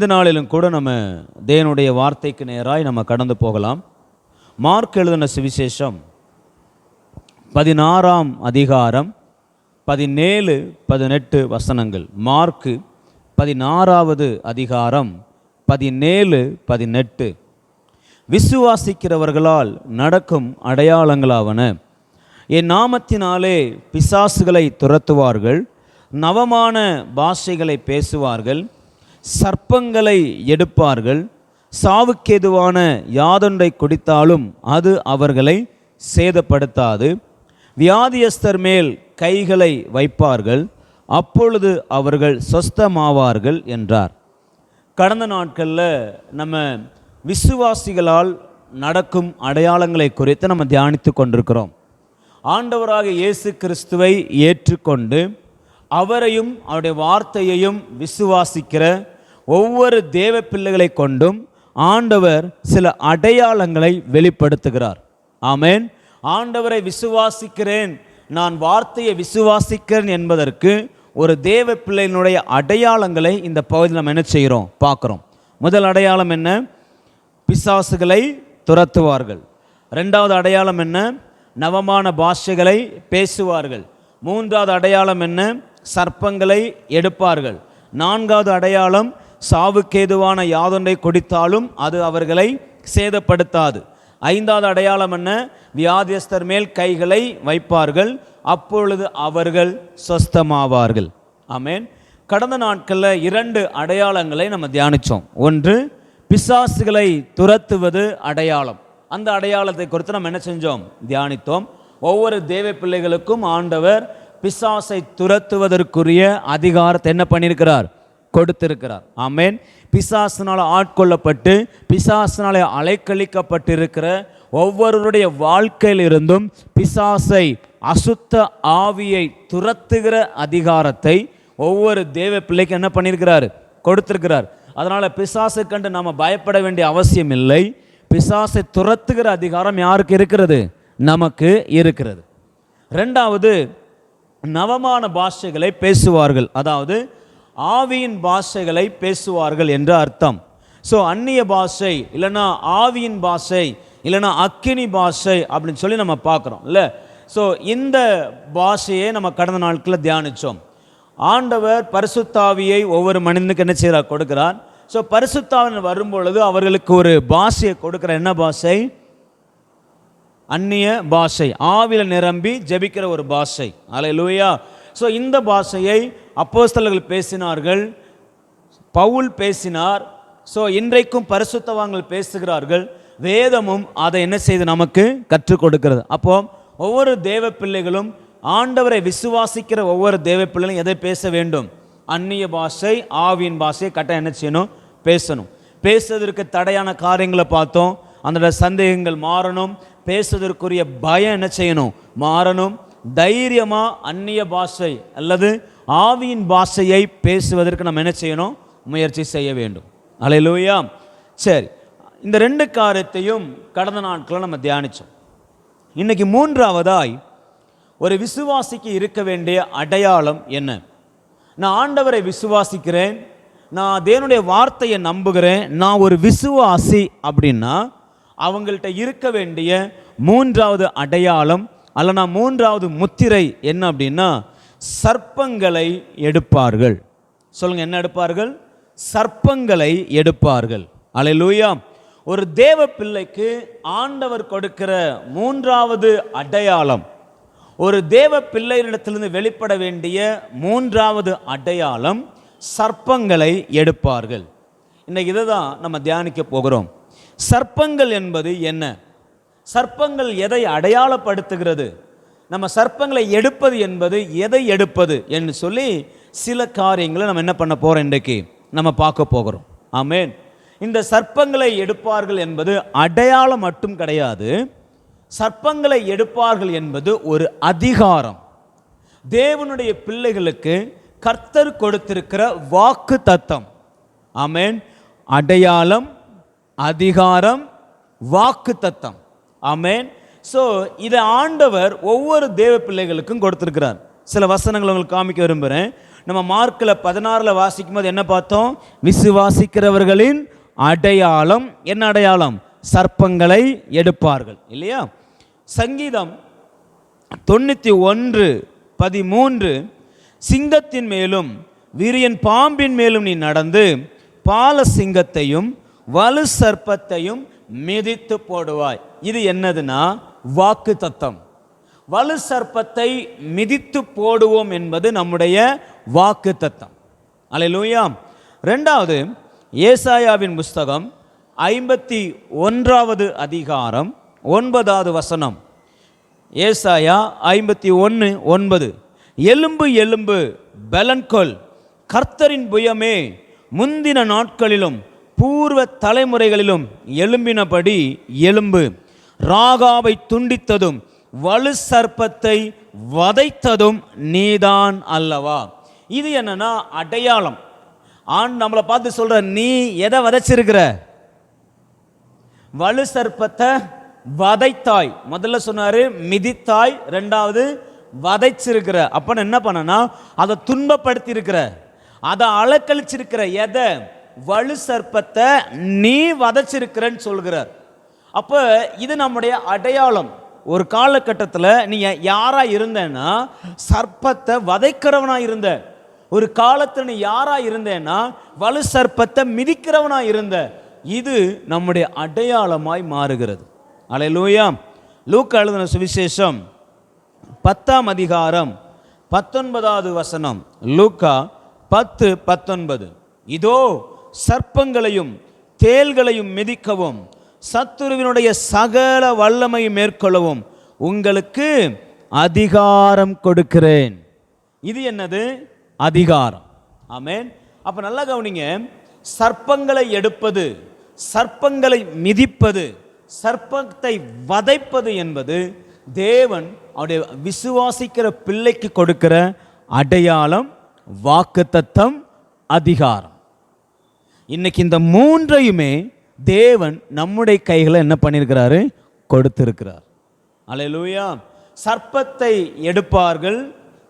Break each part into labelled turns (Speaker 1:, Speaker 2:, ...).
Speaker 1: இந்த நாளிலும் கூட நம்ம தேவனுடைய வார்த்தைக்கு நேராய் நம்ம கடந்து போகலாம். மார்க் எழுதின சுவிசேஷம் 16ஆம் அதிகாரம் 17, 18 வசனங்கள். மார்க்கு 16வது அதிகாரம் 17, 18. விசுவாசிக்கிறவர்களால் நடக்கும் அடையாளங்களாவன: என் நாமத்தினாலே பிசாசுகளை துரத்துவார்கள், நவமான பாஷைகளை பேசுவார்கள், சர்ப்பங்களை எடுப்பார்கள், சாவுக்கேதுவான யாதொன்றை குடித்தாலும் அது அவர்களை சேதப்படுத்தாது, வியாதியஸ்தர் மேல் கைகளை வைப்பார்கள், அப்பொழுது அவர்கள் சொஸ்தமாவார்கள் என்றார். கடந்த நாட்களில் நம்ம விசுவாசிகளால் நடக்கும் அடையாளங்களை குறித்து நம்ம தியானித்து கொண்டிருக்கிறோம். ஆண்டவராக இயேசு கிறிஸ்துவை ஏற்றுக்கொண்டு அவரையும் அவருடைய வார்த்தையையும் விசுவாசிக்கிற ஒவ்வொரு தேவ பிள்ளைகளை கொண்டும் ஆண்டவர் சில அடையாளங்களை வெளிப்படுத்துகிறார். ஆமென். ஆண்டவரை விசுவாசிக்கிறேன், நான் வார்த்தையை விசுவாசிக்கிறேன் என்பதற்கு ஒரு தேவ பிள்ளையினுடைய அடையாளங்களை இந்த பகுதியில் நம்ம என்ன செய்கிறோம், பார்க்குறோம். முதல் அடையாளம் என்ன? பிசாசுகளை துரத்துவார்கள். ரெண்டாவது அடையாளம் என்ன? நவமான பாஷைகளை பேசுவார்கள். மூன்றாவது அடையாளம் என்ன? சர்ப்பங்களை எடுப்பார்கள். நான்காவது அடையாளம், சாவுக்கேதுவான யாதொன்றை குடித்தாலும் அது அவர்களை சேதப்படுத்தாது. ஐந்தாவது அடையாளம் என்ன? வியாதியஸ்தர் மேல் கைகளை வைப்பார்கள், அப்பொழுது அவர்கள் சொஸ்தமாவார்கள். ஆமென். கடந்த நாட்களில் 2 அடையாளங்களை நம்ம தியானித்தோம். ஒன்று, பிசாசுகளை துரத்துவது அடையாளம். அந்த அடையாளத்தை குறித்து நம்ம என்ன செஞ்சோம்? தியானித்தோம். ஒவ்வொரு தேவ பிள்ளைகளுக்கும் ஆண்டவர் பிசாசை துரத்துவதற்குரிய அதிகாரத்தை என்ன பண்ணியிருக்கிறார்? கொடுத்திருக்கிறார். ஆமென். பிசாசினால் ஆட்கொள்ளப்பட்டு பிசாசினால் அலைக்கழிக்கப்பட்டிருக்கிற ஒவ்வொருவருடைய வாழ்க்கையிலிருந்தும் பிசாசை, அசுத்த ஆவியை துரத்துகிற அதிகாரத்தை ஒவ்வொரு தேவ பிள்ளைக்கு என்ன பண்ணியிருக்கிறார்? கொடுத்திருக்கிறார். அதனால் பிசாசை கண்டு நாம் பயப்பட வேண்டிய அவசியம் இல்லை. பிசாசை துரத்துகிற அதிகாரம் யாருக்கு இருக்கிறது? நமக்கு இருக்கிறது. ரெண்டாவது, நவமான பாஷைகளை பேசுவார்கள். அதாவது ஆவியின் பாஷைகளை பேசுவார்கள் என்று அர்த்தம். ஸோ அந்நிய பாஷை இல்லைன்னா ஆவியின் பாஷை இல்லைன்னா அக்கினி பாஷை அப்படின்னு சொல்லி நம்ம பார்க்குறோம் இல்லை. ஸோ இந்த பாஷையை நம்ம கடந்த நாட்களில் தியானித்தோம். ஆண்டவர் பரிசுத்தாவியை ஒவ்வொரு மனிதனுக்கு என்ன செய்கிறார்? கொடுக்கிறார். ஸோ பரிசுத்தாவின் வரும்பொழுது அவர்களுக்கு ஒரு பாஷையை கொடுக்குற. என்ன பாஷை? அந்நிய பாஷை, ஆவியில் நிரம்பி ஜெபிக்கிற ஒரு பாஷை. அல்லேலூயா. ஸோ இந்த பாஷையை அப்போஸ்தலர்கள் பேசினார்கள், பவுல் பேசினார். ஸோ இன்றைக்கும் பரிசுத்தவான்கள் பேசுகிறார்கள். வேதமும் அதை என்ன செய்து நமக்கு கற்றுக் கொடுக்கிறது. அப்போ ஒவ்வொரு தேவ பிள்ளைகளும், ஆண்டவரை விசுவாசிக்கிற ஒவ்வொரு தேவ பிள்ளைகளும் எதை பேச வேண்டும்? அந்நிய பாஷை, ஆவியின் பாஷையை கட்டாயம் என்ன செய்யணும்? பேசணும். பேசுவதற்கு தடையான காரியங்களை பார்த்தோம். அந்த சந்தேகங்கள் மாறணும். பேசுவதற்குரிய பயம் என்ன செய்யணும்? மாறணும். தைரியமாக அந்நிய பாஷை அல்லது ஆவியின் பாஷையை பேசுவதற்கு நம்ம என்ன செய்யணும்? முயற்சி செய்ய வேண்டும். அல்லேலூயா. சரி, இந்த 2 காரியத்தையும் கடந்த நாட்களில் நம்ம தியானித்தோம். இன்னைக்கு மூன்றாவதாய் ஒரு விசுவாசிக்கு இருக்க வேண்டிய அடையாளம் என்ன? நான் ஆண்டவரை விசுவாசிக்கிறேன், நான் தேவனுடைய வார்த்தையை நம்புகிறேன், நான் ஒரு விசுவாசி அப்படின்னா அவங்கள்ட்ட இருக்க வேண்டிய மூன்றாவது அடையாளம் அல்லனா மூன்றாவது முத்திரை என்ன அப்படின்னா, சர்ப்பங்களை எடுப்பார்கள். சொல்லுங்க, என்ன எடுப்பார்கள்? சர்ப்பங்களை எடுப்பார்கள். அல்லேலூயா. ஒரு தேவ பிள்ளைக்கு ஆண்டவர் கொடுக்கிற மூன்றாவது அடையாளம், ஒரு தேவ பிள்ளையிடத்திலிருந்து வெளிப்பட வேண்டிய மூன்றாவது அடையாளம், சர்ப்பங்களை எடுப்பார்கள். இன்னைக்கு இதை தான் நம்ம தியானிக்க போகிறோம். சர்ப்பங்கள் என்பது என்ன? சர்ப்பங்கள் எதை அடையாளப்படுத்துகிறது? நம்ம சர்ப்பங்களை எடுப்பது என்பது எதை எடுப்பது என்று சொல்லி சில காரியங்களை நம்ம என்ன பண்ண போகிறோம், இன்றைக்கு நம்ம பார்க்க போகிறோம். ஆமென். இந்த சர்ப்பங்களை எடுப்பார்கள் என்பது அடையாளம் மட்டும் கிடையாது. சர்ப்பங்களை எடுப்பார்கள் என்பது ஒரு அதிகாரம். தேவனுடைய பிள்ளைகளுக்கு கர்த்தர் கொடுத்திருக்கிற வாக்கு தத்தம். ஆமென். அடையாளம், அதிகாரம், வாக்கு தத்தம். ஆமென். ஸோ இதை ஆண்டவர் ஒவ்வொரு தேவ பிள்ளைகளுக்கும் கொடுத்திருக்கிறார். சில வசனங்களை உங்களுக்கு காமிக்க விரும்புகிறேன். நம்ம மார்க்கில் 16 வாசிக்கும் போது என்ன பார்த்தோம்? விசுவாசிக்கிறவர்களின் அடையாளம் என்ன அடையாளம்? சர்ப்பங்களை எடுப்பார்கள் இல்லையா? சங்கீதம் 91:13 சிங்கத்தின் மேலும் விரியன் பாம்பின் மேலும் நீ நடந்து பால சிங்கத்தையும் வலு சர்ப்பத்தையும் மிதித்து போடுவாய். இது என்னதுன்னா வாக்கு தத்தம். வலு சர்ப்பத்தை மிதித்து போடுவோம் என்பது நம்முடைய வாக்கு தத்தம். அல்லேலூயா. இரண்டாவது, ஏசாயாவின் புஸ்தகம் 51 அதிகாரம் 9வது வசனம். ஏசாயா 51:9 எலும்பு எலும்பு பெலன்கொள், கர்த்தரின் புயமே முந்தின நாட்களிலும் பூர்வ தலைமுறைகளிலும் எழும்பினபடி எலும்பு, ராகாவை துண்டித்ததும் வலு சர்ப்பத்தை வதைத்ததும் நீதான் அல்லவா. இது என்னன்னா அடையாளம். நம்மளை பார்த்து சொல்ற, நீ எதை வதைச்சிருக்கிற? வலு சர்ப்பத்தை வதைத்தாய். முதல்ல சொன்னாரு மிதித்தாய், ரெண்டாவது வதைச்சிருக்கிற. அப்ப என்ன பண்ணனா, அதை துன்பப்படுத்தி இருக்கிற, அதை அலக்கழிச்சிருக்கிற. எதை? வலு சர்ப்பத்தை நீ வதைச்சிருக்கிறன்னு சொல்கிறார். அப்ப இது நம்முடைய அடையாளம். ஒரு காலகட்டத்தில் நீ யாரா இருந்தேன்னா சர்ப்பத்தை வதைக்கிறவனா இருந்த. ஒரு காலத்தில் நீ யாரா இருந்தேன்னா வலு சர்ப்பத்தை மிதிக்கிறவனா இருந்த. இது நம்முடைய அடையாளமாய் மாறுகிறது. அல்லேலூயா. லூக்கா எழுதின சுவிசேஷம் 10ஆம் அதிகாரம் 19வது வசனம். லூக்கா 10:19 இதோ சர்ப்பங்களையும் தேள்களையும் மிதிக்கவும் சத்துருவினுடைய சகல வல்லமை மேற்கொள்ளவும் உங்களுக்கு அதிகாரம் கொடுக்கிறேன். இது என்னது? அதிகாரம். ஆமென். அப்ப நல்லா கவனிங்க. சர்ப்பங்களை எடுப்பது, சர்ப்பங்களை மிதிப்பது, சர்ப்பத்தை வதைப்பது என்பது தேவன் அவருடைய விசுவாசிக்கிற பிள்ளைக்கு கொடுக்கிற அடையாளம், வாக்குத்தத்தம், அதிகாரம். இன்னைக்கு இந்த மூன்றையுமே தேவன் நம்முடைய கைகளை என்ன பண்ணியிருக்கிறாரு? கொடுத்திருக்கிறார். அல்லேலூயா. சர்ப்பத்தை எடுப்பார்கள்,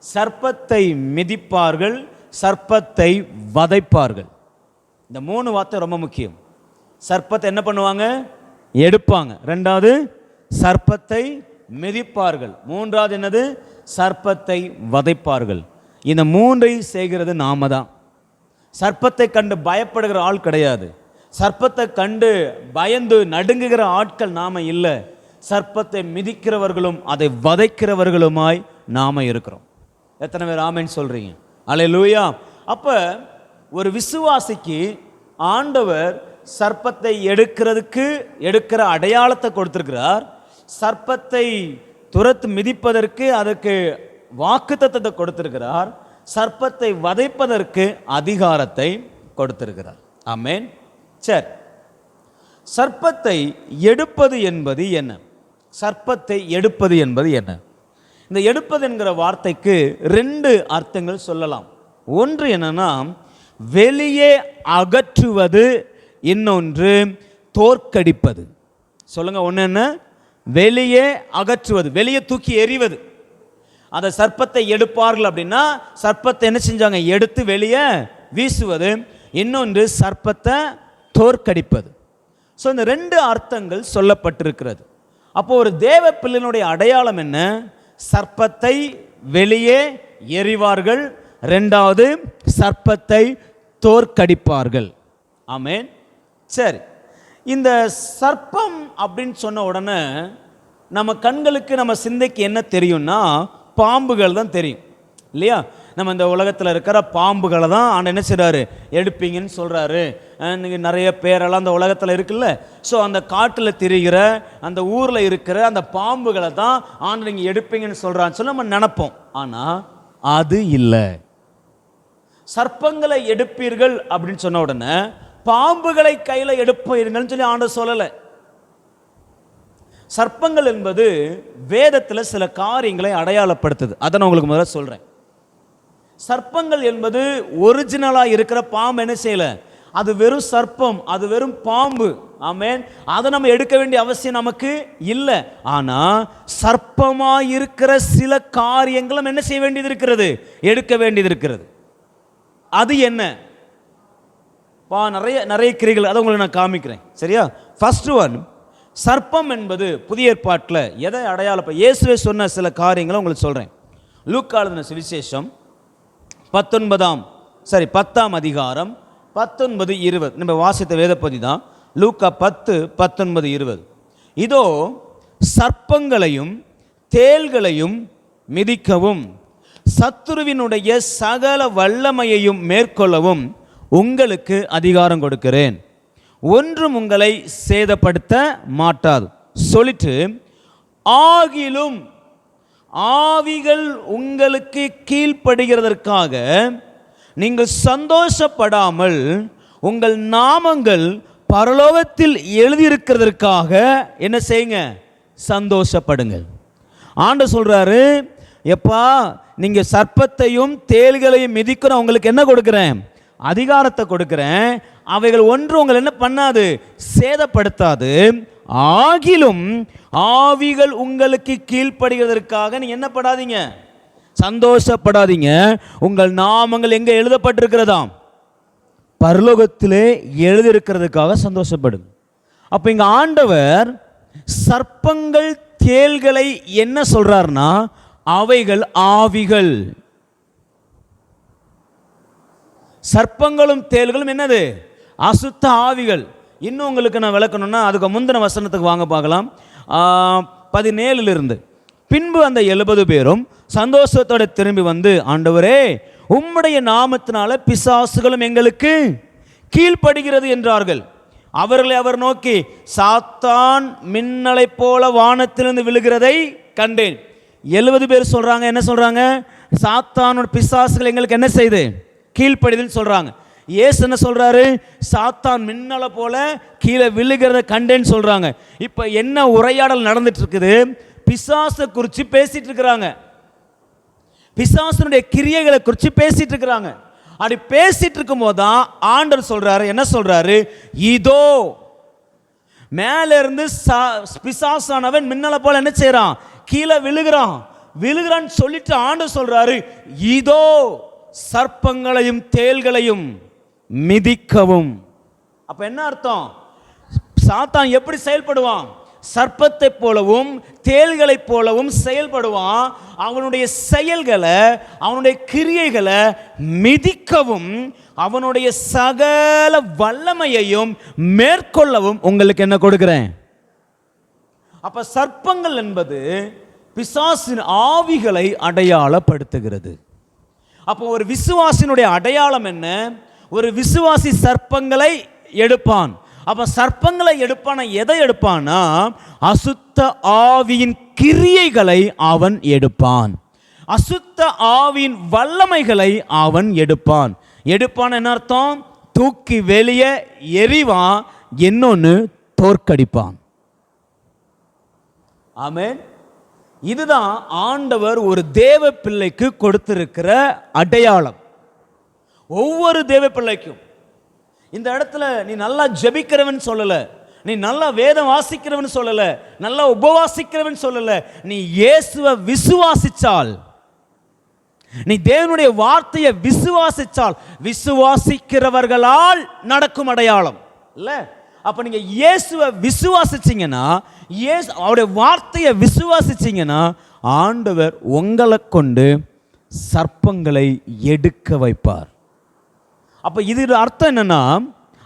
Speaker 1: சர்ப்பத்தை மிதிப்பார்கள், சர்ப்பத்தை வதைப்பார்கள். இந்த 3 வார்த்தை ரொம்ப முக்கியம். சர்ப்பத்தை என்ன பண்ணுவாங்க? எடுப்பாங்க. ரெண்டாவது சர்ப்பத்தை மிதிப்பார்கள். மூன்றாவது என்னது? சர்ப்பத்தை வதைப்பார்கள். இந்த 3ஐ செய்கிறது நாம தான். சர்ப்பத்தை கண்டு பயப்படுகிற ஆள் கிடையாது. சர்ப்பத்தை கண்டு பயந்து நடுங்குகிற ஆட்கள் நாம இல்லை. சர்ப்பத்தை மிதிக்கிறவர்களும் அதை வதைக்கிறவர்களுமாய் நாம இருக்கிறோம். எத்தனை பேர் ஆமென் சொல்றீங்க? அல்லேலூயா. அப்ப ஒரு விசுவாசிக்கு ஆண்டவர் சர்ப்பத்தை எடுக்கிற அடையாளத்தை கொடுத்திருக்கிறார். சர்ப்பத்தை துரத்து மிதிப்பதற்கு அதற்கு வாக்குத்தத்தத்தை கொடுத்திருக்கிறார். சர்ப்பத்தை வதைப்பதற்கு அதிகாரத்தை கொடுத்திருக்கிறார். ஆமென். சரி, சர்ப்பத்தை எடுப்பது என்பது என்ன? சர்ப்பத்தை எடுப்பது என்பது என்ன? இந்த எடுப்பது என்கிற வார்த்தைக்கு 2 அர்த்தங்கள் சொல்லலாம். ஒன்று என்னன்னா வெளியே அகற்றுவது, இன்னொன்று தோற்கடிப்பது. சொல்லுங்க. ஒன்று என்ன? வெளியே அகற்றுவது, வெளியே தூக்கி எறிவது. அந்த சர்ப்பத்தை எடுப்பார்கள் அப்படின்னா சர்ப்பத்தை என்ன செஞ்சாங்க? எடுத்து வெளியே வீசுவது. இன்னொன்று சர்ப்பத்தை தோற்கடிப்பது. ஸோ இந்த 2 அர்த்தங்கள் சொல்லப்பட்டிருக்கிறது. அப்போ ஒரு தேவ பிள்ளையினுடைய அடையாளம் என்ன? சர்ப்பத்தை வெளியே எறிவார்கள், ரெண்டாவது சர்ப்பத்தை தோற்கடிப்பார்கள். ஆமென். சரி, இந்த சர்ப்பம் அப்படின்னு சொன்ன உடனே நம்ம கண்களுக்கு, நம்ம சிந்தைக்கு என்ன தெரியும்னா பாம்புகள் தான் தெரியும் இல்லையா? நம்ம இந்த உலகத்தில் இருக்கிற பாம்புகளை தான் ஆண்டு என்ன செய்கிறாரு? எடுப்பீங்கன்னு சொல்கிறாரு. நிறைய பேரெல்லாம் அந்த உலகத்தில் இருக்குல்ல. ஸோ அந்த காட்டில் திரிகிற, அந்த ஊரில் இருக்கிற அந்த பாம்புகளை தான் ஆண்டு நீங்கள் எடுப்பீங்கன்னு சொல்கிறான்னு சொல்லி நம்ம நினைப்போம். ஆனால் அது இல்லை. சர்ப்பங்களை எடுப்பீர்கள் அப்படின்னு சொன்ன உடனே பாம்புகளை கையில் எடுப்பீர்கள்னு சொல்லி ஆண்டு சொல்லலை. சர்ப்பங்கள் என்பது வேதத்தில் சில காரியங்களை அடையாளப்படுத்துது. அதை நான் உங்களுக்கு முதல்ல சொல்கிறேன். சர்ப்பங்கள் என்பது ஒரிஜினலாக இருக்கிற பாம்பு என்ன செய்யலை? அது வெறும் சர்ப்பம், அது வெறும் பாம்பு. ஆமென். அதை நம்ம எடுக்க வேண்டிய அவசியம் நமக்கு இல்லை. ஆனால் சர்ப்பமாக இருக்கிற சில காரியங்களும் என்ன செய்ய வேண்டியது இருக்கிறது? எடுக்க வேண்டியது இருக்கிறது. அது என்ன? நிறைய நிறைய கிரிகள், அதை உங்களுக்கு நான் காமிக்கிறேன். சரியா? ஃபர்ஸ்ட் ஒன், சர்ப்பம் என்பது புதிய ஏற்பாட்டில் எதை அடையாளம்? இயேசுவே சொன்ன சில காரியங்களை உங்களுக்கு சொல்கிறேன். லூக்கா எழுதின சுவிசேஷம் 10ஆம் அதிகாரம் 19-20 நம்ம வாசித்த வேதப்பதி தான். லூக்கா 10:19-20. இதோ சர்ப்பங்களையும் தேள்களையும் மிதிக்கவும் சத்துருவினுடைய சகல வல்லமையையும் மேற்கொள்ளவும் உங்களுக்கு அதிகாரம் கொடுக்கிறேன், ஒன்றும் உங்களை சேதப்படுத்த மாட்டாது சொல்லிட்டு, ஆகிலும் ஆவிகள் உங்களுக்கு கீழ்ப்படுகிறதற்காக நீங்கள் சந்தோஷப்படாமல் உங்கள் நாமங்கள் பரலோகத்தில் எழுதியிருக்கிறதற்காக என்ன செய்யுங்க? சந்தோஷப்படுங்கள். ஆண்டவர் சொல்றாரு, எப்பா நீங்க சர்ப்பத்தையும் தேள்களையும் மிதிக்கிற உங்களுக்கு என்ன கொடுக்கிறேன்? அதிகாரத்தை கொடுக்கிறேன். அவைகள் ஒன்று உங்களை என்ன பண்ணாது? சேதப்படுத்தாது. ஆகிலும் ஆவிகள் உங்களுக்கு கீழ்ப்படுகிறதற்காக நீங்க என்ன படாதீங்க? சந்தோஷப்படாதீங்க. உங்கள் நாமங்கள் எங்க எழுதப்பட்டிருக்கிறதாம்? பரலோகத்திலே எழுதியிருக்கிறதுக்காக சந்தோஷப்படுங்க. அப்ப இங்க ஆண்டவர் சர்ப்பங்கள் தேள்களை என்ன சொல்றாருன்னா, அவைகள் ஆவிகள். சர்ப்பங்களும் தேள்களும் என்னது? அசுத்த ஆவிகள். இன்னும் உங்களுக்கு நான் விளக்கணும்னா அதுக்கு முந்தின வசனத்துக்கு வாங்க பார்க்கலாம். 17 பின்பு அந்த 70 பேரும் சந்தோஷத்தோட திரும்பி வந்து, ஆண்டவரே உம்முடைய நாமத்தினால பிசாசுகளும் எங்களுக்கு கீழ்ப்படுகிறது என்றார்கள். அவர்களை அவர் நோக்கி, சாத்தான் மின்னலை போல வானத்திலிருந்து விழுகிறதை கண்டேன். 70 பேர் சொல்றாங்க, என்ன சொல்றாங்க? சாத்தானோட பிசாசுகள் எங்களுக்கு என்ன செய்து கீழ்ப்படிதுன்னு சொல்றாங்க. இயேசு என்ன சொல்றாரு? சாத்தான் மின்னலை போல கீழே விழுகிறத கண்டேன்னு சொல்றாங்க. இப்ப என்ன உரையாடல் நடந்துட்டு இருக்குது? பிசாசை குறித்து பேசிட்டு இருக்கிறாங்க, பிசாசனுடைய கிரியைகளை குறித்து பேசிட்டு இருக்கிறாங்க. அப்படி பேசிட்டு இருக்கும் போதுதான் ஆண்டவர் சொல்றாரு, என்ன சொல்றாரு? இதோ மேல இருந்து பிசாசானவன் மின்னலை போல என்ன செய்யறான்? கீழே விழுகிறான்னு சொல்லிட்டு ஆண்டவர் சொல்றாரு, இதோ சர்ப்பங்களையும் தேள்களையும் மிதிக்கவும். அப்ப என்ன அர்த்தம்? சாத்தான் எப்படி செயல்படுவான்? சர்ப்பத்தை போலவும் தேள்களை போலவும் செயல்படுவான். அவனுடைய செயல்களை, அவனுடைய கிரியைகளை மிதிக்கவும், அவனுடைய சகல வல்லமையையும் மேற்கொள்ளவும் உங்களுக்கு என்ன கொடுக்கிறேன்? அப்ப சர்ப்பங்கள் என்பது பிசாசின் ஆவிகளை அடையாளப்படுத்துகிறது. அப்போ ஒரு விசுவாசினுடைய அடையாளம் என்ன? ஒரு விசுவாசி சர்ப்பங்களை எடுப்பான். அப்ப சர்ப்பங்களை எடுப்பான, எதை எடுப்பானா? அசுத்த ஆவியின் கிரியைகளை அவன் எடுப்பான், அசுத்த ஆவியின் வல்லமைகளை அவன் எடுப்பான். என்ன அர்த்தம்? தூக்கி வெளியே எறிவான், இன்னொன்னு தோற்கடிப்பான். ஆமென். இதுதான் ஆண்டவர் ஒரு தேவ பிள்ளைக்கு கொடுத்திருக்கிற அடையாளம். ஒவ்வொரு தேவ பிள்ளைக்கும் இந்த இடத்துல நீ நல்லா ஜெபிக்கிறவன் சொல்லல, நீ நல்லா வேதம் வாசிக்கிறவன் சொல்லல, நல்லா உபவாசிக்கிறவன் சொல்லல, நீ இயேசுவை விசுவாசிச்சால், நீ தேவனுடைய வார்த்தையை விசுவாசிச்சால், விசுவாசிக்கிறவர்களால் நடக்கும் அடையாளம் இல்ல. அப்ப நீங்க இயேசுவை விசுவாசிச்சீங்கன்னா, அவருடைய வார்த்தையை விசுவாசிச்சீங்கன்னா, ஆண்டவர் உங்களை கொண்டு சர்ப்பங்களை எடுக்க வைப்பார். அப்ப இது அர்த்தம் என்னன்னா,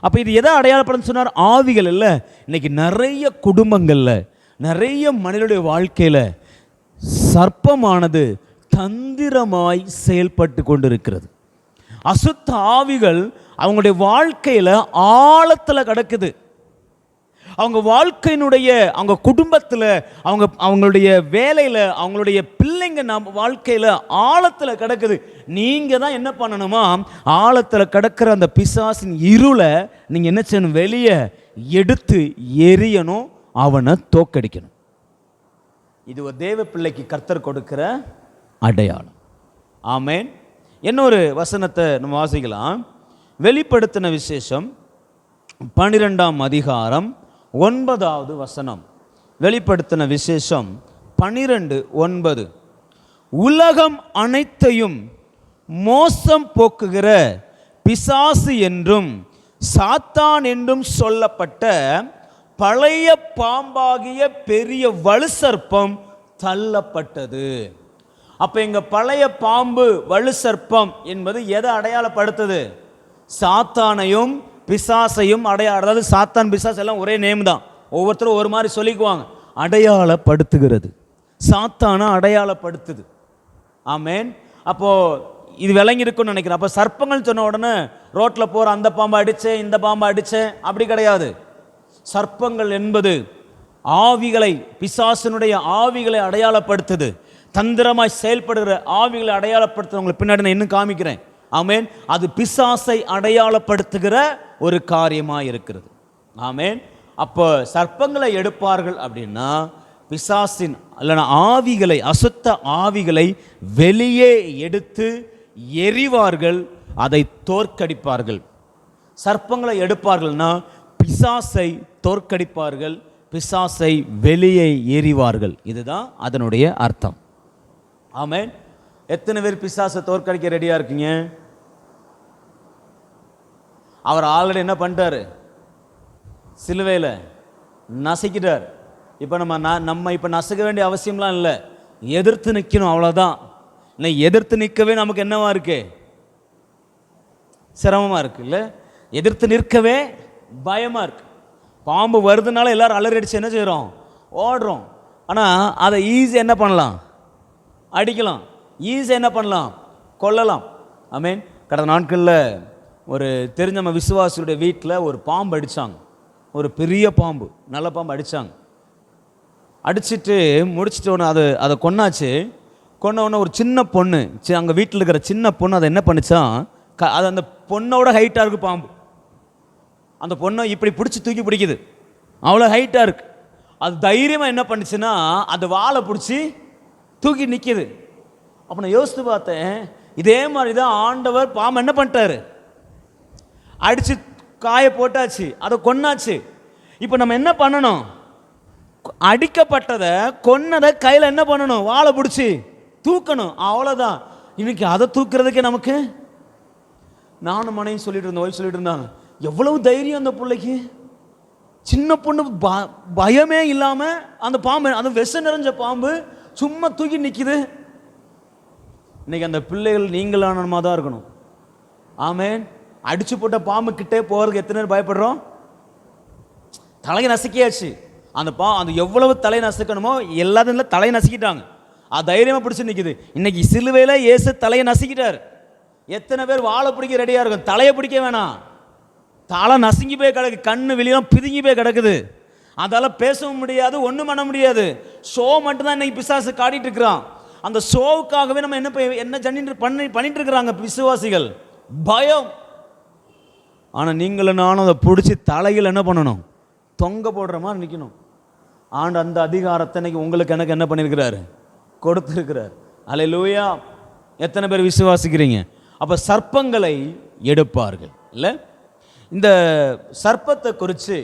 Speaker 1: அப்ப இது எதை அடையாளப்படும் சொன்னார்? ஆவிகள் இல்ல. இன்னைக்கு நிறைய குடும்பங்கள்ல, நிறைய மனிதனுடைய வாழ்க்கையில சர்ப்பமானது தந்திரமாய் செயல்பட்டு கொண்டிருக்கிறது. அசுத்த ஆவிகள் அவங்களுடைய வாழ்க்கையில ஆழத்துல கிடக்குது. அவங்க வாழ்க்கையினுடைய, அவங்க குடும்பத்தில், அவங்களுடைய வேலையில், அவங்களுடைய பிள்ளைங்க வாழ்க்கையில் ஆழத்தில் கிடக்குது. நீங்கள் தான் என்ன பண்ணணுமா? ஆழத்தில் கிடக்கிற அந்த பிசாசின் இருளை நீங்கள் என்ன செய்யணும்? வெளியே எடுத்து எரியணும், அவனை தோக்கடிக்கணும். இது ஒரு தேவ பிள்ளைக்கு கர்த்தர் கொடுக்கிற அடையாளம். ஆமென். இன்னொரு வசனத்தை நம்ம வாசிக்கலாம். வெளிப்படுத்தின விசேஷம் 12ஆம் அதிகாரம் 9வது வசனம். வெளிப்படுத்தின விசேஷம் 12:9. உலகம் அனைத்தையும் மோசம் போக்குகிற பிசாசு என்றும் சாத்தான் என்றும் சொல்லப்பட்ட பழைய பாம்பாகிய பெரிய வலு சர்ப்பம் தள்ளப்பட்டது. அப்ப இங்க பழைய பாம்பு வலு சர்ப்பம் என்பது எதை அடையாளப்படுத்துது? சாத்தானையும் பிசாசையும் அதாவது சாத்தான் பிசாஸ் எல்லாம் ஒரே நேம் தான், ஒவ்வொருத்தரும் ஒரு மாதிரி சொல்லிக்குவாங்க. அடையாளப்படுத்துகிறது, சாத்தானை அடையாளப்படுத்துது. ஆமேன். அப்போ இது விளங்கி இருக்குன்னு நினைக்கிறேன். அப்போ சர்ப்பங்கள் சொன்ன உடனே ரோட்டில் போகிற அந்த பாம்பை அடித்தேன் இந்த பாம்பை அடித்தேன் அப்படி கிடையாது. சர்ப்பங்கள் என்பது ஆவிகளை, பிசாசனுடைய ஆவிகளை அடையாளப்படுத்துது. தந்திரமாய் செயல்படுகிற ஆவிகளை அடையாளப்படுத்துது. உங்களுக்கு பின்னாடி நான் இன்னும் காமிக்கிறேன். ஆமேன். அது பிசாசை அடையாளப்படுத்துகிற ஒரு காரியமாக இருக்கிறது. ஆமேன். அப்போ சர்ப்பங்களை எடுப்பார்கள் அப்படின்னா பிசாசின் இல்லைனா ஆவிகளை, அசுத்த ஆவிகளை வெளியே எடுத்து எறிவார்கள், அதை தோற்கடிப்பார்கள். சர்ப்பங்களை எடுப்பார்கள்னா பிசாசை தோற்கடிப்பார்கள், பிசாசை வெளியே எறிவார்கள். இதுதான் அதனுடைய அர்த்தம். ஆமென். எத்தனை பேர் பிசாசை தோற்கடிக்க ரெடியா இருக்கீங்க? அவர் ஆல்ரெடி என்ன பண்ணிட்டாரு? சிலுவையில் நசுக்கிட்டார். இப்போ நம்ம இப்போ நசுக்க வேண்டிய அவசியம்லாம் இல்லை, எதிர்த்து நிற்கணும், அவ்வளோதான். இன்னைக்கு எதிர்த்து நிற்கவே நமக்கு என்னவா இருக்கு? சிரமமாக இருக்கு இல்லை? எதிர்த்து நிற்கவே பயமாக இருக்கு. பாம்பு வருதுனால எல்லாரும் அலறி அடிச்சு என்ன செய்கிறோம்? ஓடுறோம். ஆனால் அதை ஈஸியாக என்ன பண்ணலாம்? அடிக்கலாம். ஈஸியாக என்ன பண்ணலாம்? கொல்லலாம். ஆமீன். கடந்த நாட்களில் ஒரு தெரிஞ்ச நம்ம விசுவாசியுடைய வீட்டில் ஒரு பாம்பு அடித்தாங்க. ஒரு பெரிய பாம்பு, நல்ல பாம்பு அடித்தாங்க. அடிச்சுட்டு முடிச்சுட்டு ஒன்று அதை கொன்னாச்சு. கொன்னவுடனே ஒரு சின்ன பொண்ணு, அங்கே வீட்டில் இருக்கிற சின்ன பொண்ணு அதை என்ன பண்ணிச்சான், அது அந்த பொண்ணோட ஹைட்டாக இருக்குது பாம்பு. அந்த பொண்ணை இப்படி பிடிச்சி தூக்கி பிடிக்குது, அவ்வளோ ஹைட்டாக இருக்குது. அது தைரியமாக என்ன பண்ணுச்சுன்னா அந்த வாழை பிடிச்சி தூக்கி நிற்கிது. அப்போ நான் யோசித்து பார்த்தேன், இதே மாதிரி தான் ஆண்டவர் பாம்பு என்ன பண்ணிட்டாரு? அடித்து காய போட்டாச்சு, அதை கொன்னாச்சு. இப்போ நம்ம என்ன பண்ணணும்? அடிக்கப்பட்டதை கொன்னதை கையில் என்ன பண்ணணும்? வாழை பிடிச்சி தூக்கணும், அவ்வளோதான். இன்னைக்கு அதை தூக்குறதுக்கே நமக்கு, நானும் மனையும் சொல்லிட்டு இருந்தேன், ஒய்ஃப் சொல்லிட்டு இருந்தாங்க, எவ்வளவு தைரியம் அந்த பிள்ளைக்கு. சின்ன பொண்ணு பயமே இல்லாமல் அந்த பாம்பு, அந்த விஷம் நிறைஞ்ச பாம்பு சும்மா தூக்கி நிற்கிது. இன்னைக்கு அந்த பிள்ளைகள் நீங்களானமா தான் இருக்கணும். ஆமேன். அடிச்சு போட்ட பாம்பு கிட்டே போகிறதுக்கு எத்தனை பேர் பயப்படுறோம்? தலையை நசுக்கியாச்சு. அந்த எவ்வளவு தலை நசுக்கணுமோ எல்லாத்தையும் தலையை நசுக்கிட்டாங்க. அது தைரியமாக பிடிச்சி நிற்கிது. இன்னைக்கு சிலுவையில் இயேசு தலையை நசுக்கிட்டார். எத்தனை பேர் வாழை பிடிக்க ரெடியாக இருக்கும்? தலையை பிடிக்க வேணாம், தலை நசுங்கி போய் கிடக்கு, கண்ணு வெளியெல்லாம் பிதுங்கி போய் கிடக்குது. அதால் பேசவும் முடியாது, ஒன்றும் பண்ண முடியாது. ஷோ மட்டும்தான் இன்னைக்கு பிசாசு காட்டிட்டு இருக்கிறான். அந்த ஷோவுக்காகவே நம்ம என்ன பண்ணிட்டு இருக்கிறாங்க விசுவாசிகள், பயம். ஆனால் நீங்களும் நானும் அதை பிடிச்சி தலையில் என்ன பண்ணணும்? தொங்க போடுற மாதிரி நிற்கணும். ஆண்டு அந்த அதிகாரத்தை இன்னைக்கு உங்களுக்கு எனக்கு என்ன பண்ணியிருக்கிறாரு? கொடுத்துருக்கிறார். அல்லேலூயா. எத்தனை பேர் விசுவாசிக்கிறீங்க? அப்போ சர்ப்பங்களை எடுப்பார்கள் இல்லை? இந்த சர்ப்பத்தை குறித்து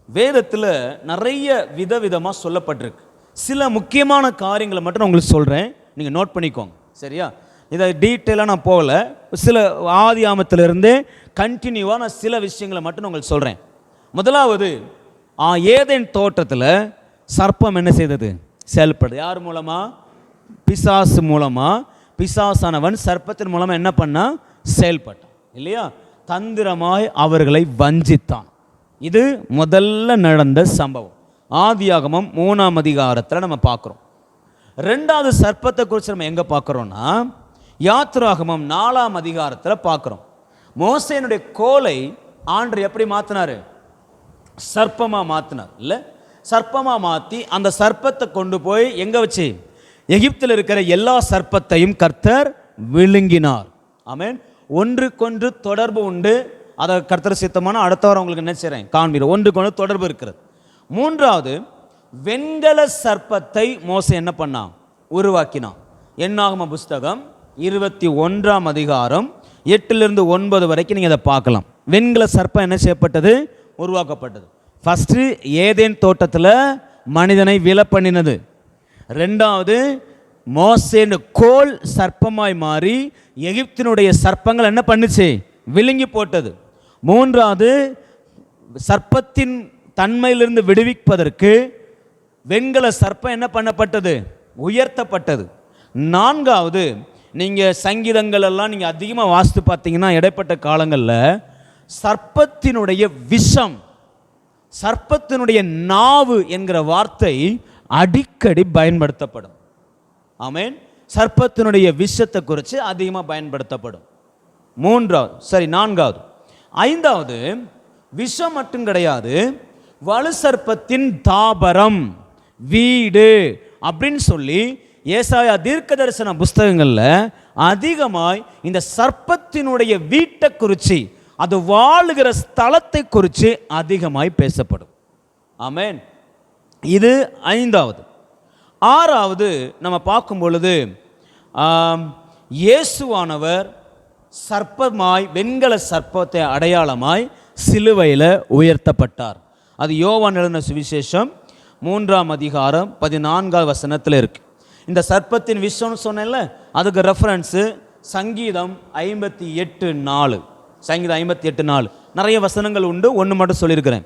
Speaker 1: வேதத்தில் நிறைய விதவிதமாக சொல்லப்பட்டிருக்கு. சில முக்கியமான காரியங்களை மட்டும் நான் உங்களுக்கு சொல்கிறேன், நீங்கள் நோட் பண்ணிக்கோங்க, சரியா? இதை டீட்டெயிலாக நான் போகல, சில ஆதி ஆமத்திலிருந்து கண்டினியூவாக நான் சில விஷயங்களை மட்டும் நான் உங்களுக்கு சொல்கிறேன். முதலாவது, ஏதேன் தோட்டத்தில் சர்ப்பம் என்ன செய்தது? செயல்படுது. யார் மூலமாக? பிசாசு மூலமாக. பிசாசானவன் சர்ப்பத்தின் மூலமாக என்ன பண்ணா? செயல்பட்டான் இல்லையா? தந்திரமாய் அவர்களை வஞ்சித்தான். இது முதல்ல நடந்த சம்பவம். ஆதியாகமம் 3ஆம் அதிகாரத்தில் நம்ம பார்க்குறோம். ரெண்டாவது சர்ப்பத்தை குறித்து நம்ம எங்கே பார்க்குறோன்னா யாத்ராகமம் 4ஆம் அதிகாரத்தில் பார்க்குறோம். மோசேனுடைய கோலை ஆண்டவர் எப்படி மாற்றினார்? சர்ப்பமாக மாற்றினார் இல்லை? சர்ப்பமாக மாற்றி அந்த சர்ப்பத்தை கொண்டு போய் எங்கே வச்சு? எகிப்தில் இருக்கிற எல்லா சர்ப்பத்தையும் கர்த்தர் விழுங்கினார். ஆமென். ஒன்றுக்கொன்று தொடர்பு உண்டு. அதை கர்த்தர் சித்தமான அடுத்த வாரம் உங்களுக்கு என்ன செய்கிறேன்? காண்பீர். ஒன்றுக்கொன்று தொடர்பு இருக்கிறது. மூன்றாவது, வெண்கல சர்ப்பத்தை மோசே என்ன பண்ணான்? உருவாக்கினான். என்னாகம புஸ்தகம் 21ஆம் அதிகாரம் 8லிருந்து 9 வரைக்கும் நீங்கள் அதை பார்க்கலாம். வெண்கல சர்ப்பம் என்ன செய்யப்பட்டது? உருவாக்கப்பட்டது. ஃபஸ்ட்டு ஏதேன் தோட்டத்தில் மனிதனை விழ பண்ணினது. ரெண்டாவது, மோசேன் கோல் சர்ப்பமாய் மாறி எகிப்தினுடைய சர்ப்பங்கள் என்ன பண்ணுச்சு? விழுங்கி போட்டது. மூன்றாவது, சர்ப்பத்தின் தன்மையிலிருந்து விடுவிப்பதற்கு வெண்கல சர்ப்பம் என்ன பண்ணப்பட்டது? உயர்த்தப்பட்டது. நான்காவது, நீங்கள் சங்கீதங்கள் எல்லாம் நீங்கள் அதிகமாக வாசித்து பார்த்தீங்கன்னா இடைப்பட்ட காலங்களில் சர்ப்பத்தினுடைய விஷம், சர்ப்பத்தினுடைய நாவு என்கிற வார்த்தை அடிக்கடி பயன்படுத்தப்படும். ஆமென். சர்ப்பத்தினுடைய விஷத்தை குறித்து அதிகமாக பயன்படுத்தப்படும். நான்காவது. ஐந்தாவது, விஷம் மட்டும் கிடையாது, வலு சர்ப்பத்தின் தாபரம், வீடு அப்படின்னு சொல்லி ஏசாயா தீர்க்க தரிசன புஸ்தகங்களில் அதிகமாய் இந்த சர்ப்பத்தினுடைய வீட்டை குறித்து, அது வாழுகிற ஸ்தலத்தை குறித்து அதிகமாய் பேசப்படும். ஆமென். இது ஐந்தாவது. ஆறாவது, நம்ம பார்க்கும் பொழுது இயேசுவானவர் சர்ப்பமாய், வெண்கல சர்ப்பத்தை அடையாளமாய் சிலுவையில் உயர்த்தப்பட்டார். அது யோவான் எழுதின சுவிசேஷம் 3ஆம் அதிகாரம் 14ஆவது வசனத்தில் இருக்கு. இந்த சர்ப்பத்தின் விஷம்னு சொன்னேன்ல, அதுக்கு ரெஃபரன்ஸு சங்கீதம் 58:4. சங்கீதம் 58:4. நிறைய வசனங்கள் உண்டு, ஒன்று மட்டும் சொல்லியிருக்கிறேன்.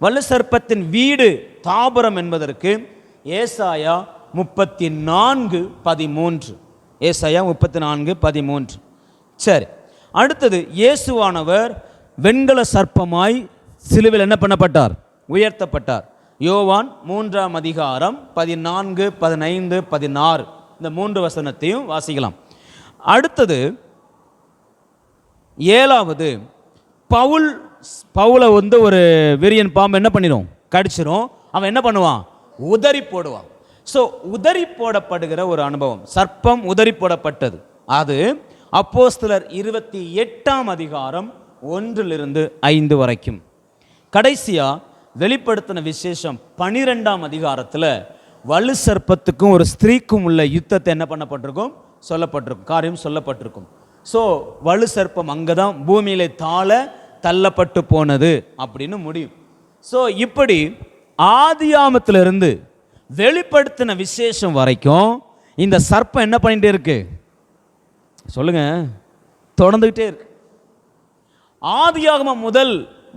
Speaker 1: வலு சர்ப்பத்தின் வீடு தாபரம் என்பதற்கு ஏசாயா 34:13. ஏசாயா 34:13. சரி, அடுத்தது, இயேசுவானவர் வெண்கல சர்ப்பமாய் சிலுவையில் என்ன பண்ணப்பட்டார்? உயர்த்தப்பட்டார். யோவான் 3ஆம் அதிகாரம் 14, 15, 16 இந்த 3 வசனத்தையும் வாசிக்கலாம். அடுத்தது, ஏழாவது, பவுலை ஒரு விரியன் பாம்பு என்ன பண்ணிடும்? கடிச்சிரும். அவன் என்ன பண்ணுவான்? உதறி போடுவான். ஸோ உதறி போடப்படுகிற ஒரு அனுபவம், சர்ப்பம் உதறி போடப்பட்டது. அது அப்போஸ்தலர் 28ஆம் அதிகாரம் 1-5 வரைக்கும். கடைசியா வெளிப்படுத்தின விசேஷம் 12ஆம் அதிகாரத்தில் வலு சர்ப்பத்துக்கும் ஒரு ஸ்திரீக்கும் உள்ள யுத்தத்தை என்ன பண்ணப்பட்டிருக்கும்? சொல்லப்பட்டிருக்கும், காரியம் சொல்லப்பட்டிருக்கும். ஸோ வலு சர்ப்பம் அங்கே தான் பூமியிலே தள்ளப்பட்டு போனது அப்படின்னு முடியும். ஸோ இப்படி ஆதியாமத்திலிருந்து வெளிப்படுத்தின விசேஷம் வரைக்கும் இந்த சர்ப்பம் என்ன பண்ணிட்டே இருக்கு? சொல்லுங்க, தொடர்ந்துகிட்டே இருக்கு. ஆதியாகமம் முதல்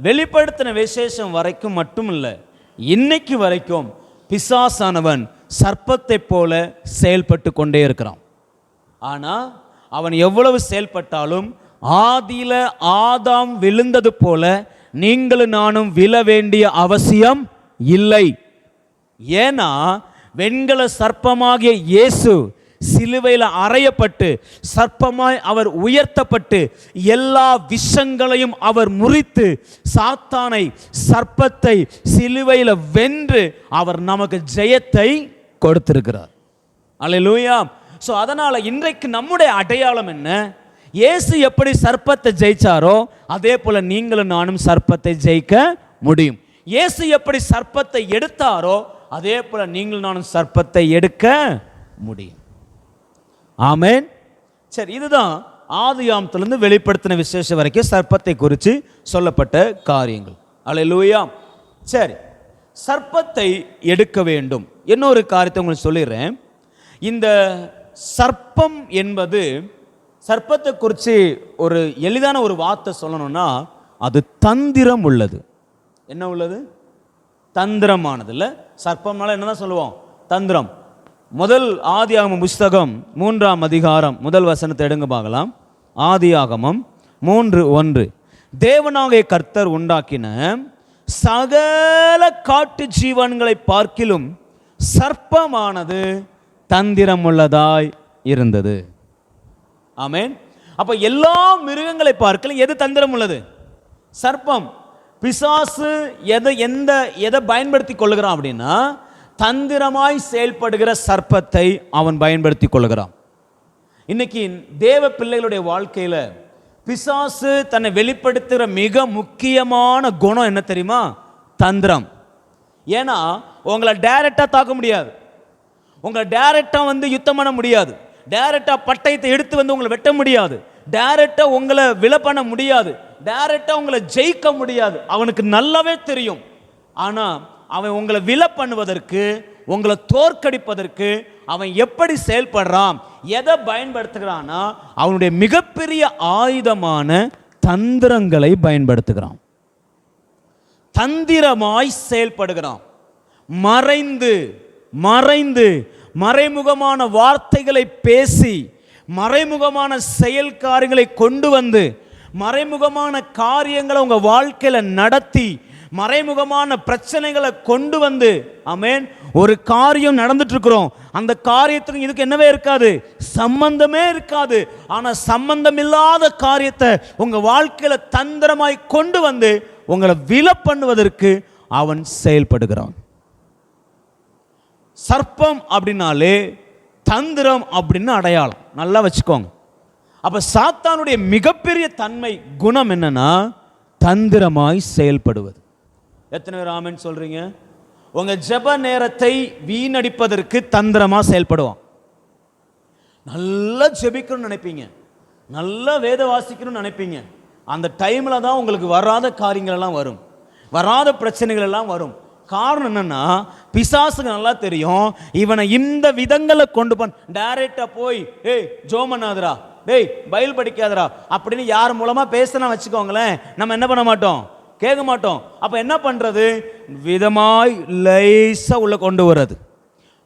Speaker 1: வெளிப்படுத்தின விசேஷம் வரைக்கும் மட்டும் இல்லை, இன்னைக்கு வரைக்கும் பிசாசானவன் சர்ப்பத்தை போல செயல்பட்டு கொண்டே இருக்கிறான். ஆனால் அவன் எவ்வளவு செயல்பட்டாலும் ஆதியில ஆதாம் விழுந்தது போல நீங்களும் நானும் விழ வேண்டிய அவசியம் இல்லை. ஏன்னா வெண்கல சர்ப்பமாகிய இயேசு சிலுவையில் அறையப்பட்டு சர்ப்பமாய் அவர் உயர்த்தப்பட்டு எல்லா விஷங்களையும் அவர் முறித்து சாத்தானை, சர்ப்பத்தை சிலுவையில் வென்று அவர் நமக்கு ஜெயத்தை கொடுத்திருக்கிறார். அல்லேலூயா. ஸோ அதனால இன்றைக்கு நம்முடைய அடையாளம் என்ன? இயேசு எப்படி சர்ப்பத்தை ஜெயிச்சாரோ அதே போல நீங்களும் நானும் சர்ப்பத்தை ஜெயிக்க முடியும். இயேசு எப்படி சர்ப்பத்தை எடுத்தாரோ அதே போல நீங்களும் நானும் சர்ப்பத்தை எடுக்க முடியும். ஆமென். சரி, இதுதான் ஆதியாமத்திலிருந்து வெளிப்படுத்தின விசேஷம் வரைக்கும் சர்ப்பத்தை குறித்து சொல்லப்பட்ட காரியங்கள். அல்லேலூயா. சரி, சர்ப்பத்தை எடுக்க வேண்டும். இன்னொரு காரியத்தை உங்களுக்கு சொல்லிடுறேன். இந்த சர்ப்பம் என்பது, சர்ப்பத்தை குறித்து ஒரு எளிதான ஒரு வார்த்தை சொல்லணும்னா அது தந்திரம் உள்ளது. என்ன உள்ளது? தந்திரமானது. இல்லை, சர்ப்பம்னால என்னதான் சொல்லுவோம்? தந்திரம். முதல் ஆதியாகமம் புஸ்தகம் 3ஆம் அதிகாரம் முதல் வசனத்தை எடுங்க பார்க்கலாம். ஆதியாகமம் 3:1. தேவனாகிய கர்த்தர் உண்டாக்கின சகல காட்டு ஜீவன்களை பார்க்கிலும் சர்ப்பமானது தந்திரம் உள்ளதாய் இருந்தது. ஆமென். அப்ப எல்லா மிருகங்களை பார்க்கல எது தந்திரம் உள்ளது? சர்ப்பம். பிசாசு எதை பயன்படுத்தி கொள்ளுகிறான் அப்படின்னா தந்திரமாய் செயல்படுகிற சர்ப்பத்தை அவன் பயன்படுத்தி கொள்ளுகிறான். இன்னைக்கு தேவ பிள்ளைகளுடைய வாழ்க்கையில பிசாசு தன்னை வெளிப்படுத்துகிற மிக முக்கியமான குணம் என்ன தெரியுமா? தந்திரம். ஏன்னா உங்களை டைரக்டா தாக்க முடியாது, உங்களை டைரக்டா யுத்தம் பண்ண முடியாது, டைரக்டா பட்டயத்தை எடுத்து உங்களை வெட்ட முடியாது, டைரக்டா உங்களை விழ பண்ண முடியாது, டைரக்டா உங்களை ஜெயிக்க முடியாது. அவனுக்கு நல்லாவே தெரியும். ஆனா அவன் உங்களை விழ பண்ணுவதற்கு, உங்களை தோற்கடிப்பதற்கு அவன் எப்படி செயல்படுறான், எதை பயன்படுத்துகிறான்னா அவனுடைய மிகப்பெரிய ஆயுதமான தந்திரங்களை பயன்படுத்துகிறான், தந்திரமாய் செயல்படுகிறான். மறைந்து மறைந்து மறைமுகமான வார்த்தைகளை பேசி, மறைமுகமான செயல் காரியங்களை கொண்டு வந்து, மறைமுகமான காரியங்களை உங்க வாழ்க்கையில நடத்தி, மறைமுகமான பிரச்சனைகளை கொண்டு வந்து, ஆமென், ஒரு காரியம் நடந்துட்டு இருக்கிறோம், அந்த காரியத்துக்கு இதுக்கு என்னவே இருக்காது, சம்பந்தமே இருக்காது. ஆனா சம்பந்தம் இல்லாத காரியத்தை உங்க வாழ்க்கையில தந்திரமாய் கொண்டு வந்து உங்களை விழ பண்ணுவதற்கு அவன் செயல்படுகிறான். சர்ப்பம் அப்படின்னாலே தந்திரம் அப்படின்னு அடையாளம், நல்லா வச்சுக்கோங்க. அப்ப சாத்தானுடைய மிகப்பெரிய தன்மை குணம் என்னன்னா தந்திரமாய் செயல்படுவது. எத்தனை பேர் ஆமென் சொல்றீங்க? உங்க ஜெப நேரத்தை வீணடிப்பதற்கு தந்திரமா செயல்படுவான். நல்லா ஜெபிக்கணும்னு நினைப்பீங்க, நல்லா வேத வாசிக்கணும்னு நினைப்பீங்க, அந்த டைம்ல தான் உங்களுக்கு வராத காரியங்கள் எல்லாம் வரும், வராத பிரச்சனைகள் எல்லாம் வரும். காரணம் என்னன்னா பிசாசுக்கு நல்லா தெரியும் இவனை இந்த விதங்களை கொண்டு டைரக்டா போய் ஏய் ஜோமனாதரா, டேய் பைபிள் படிக்காதரா அப்படின்னு யார் மூலமா பேசினா வச்சுக்கோங்களேன், நம்ம என்ன பண்ண மாட்டோம், கேட்க மாட்டோம். அப்ப என்ன பண்றது, விதமாய் லேசா உள்ள கொண்டு வர்றது.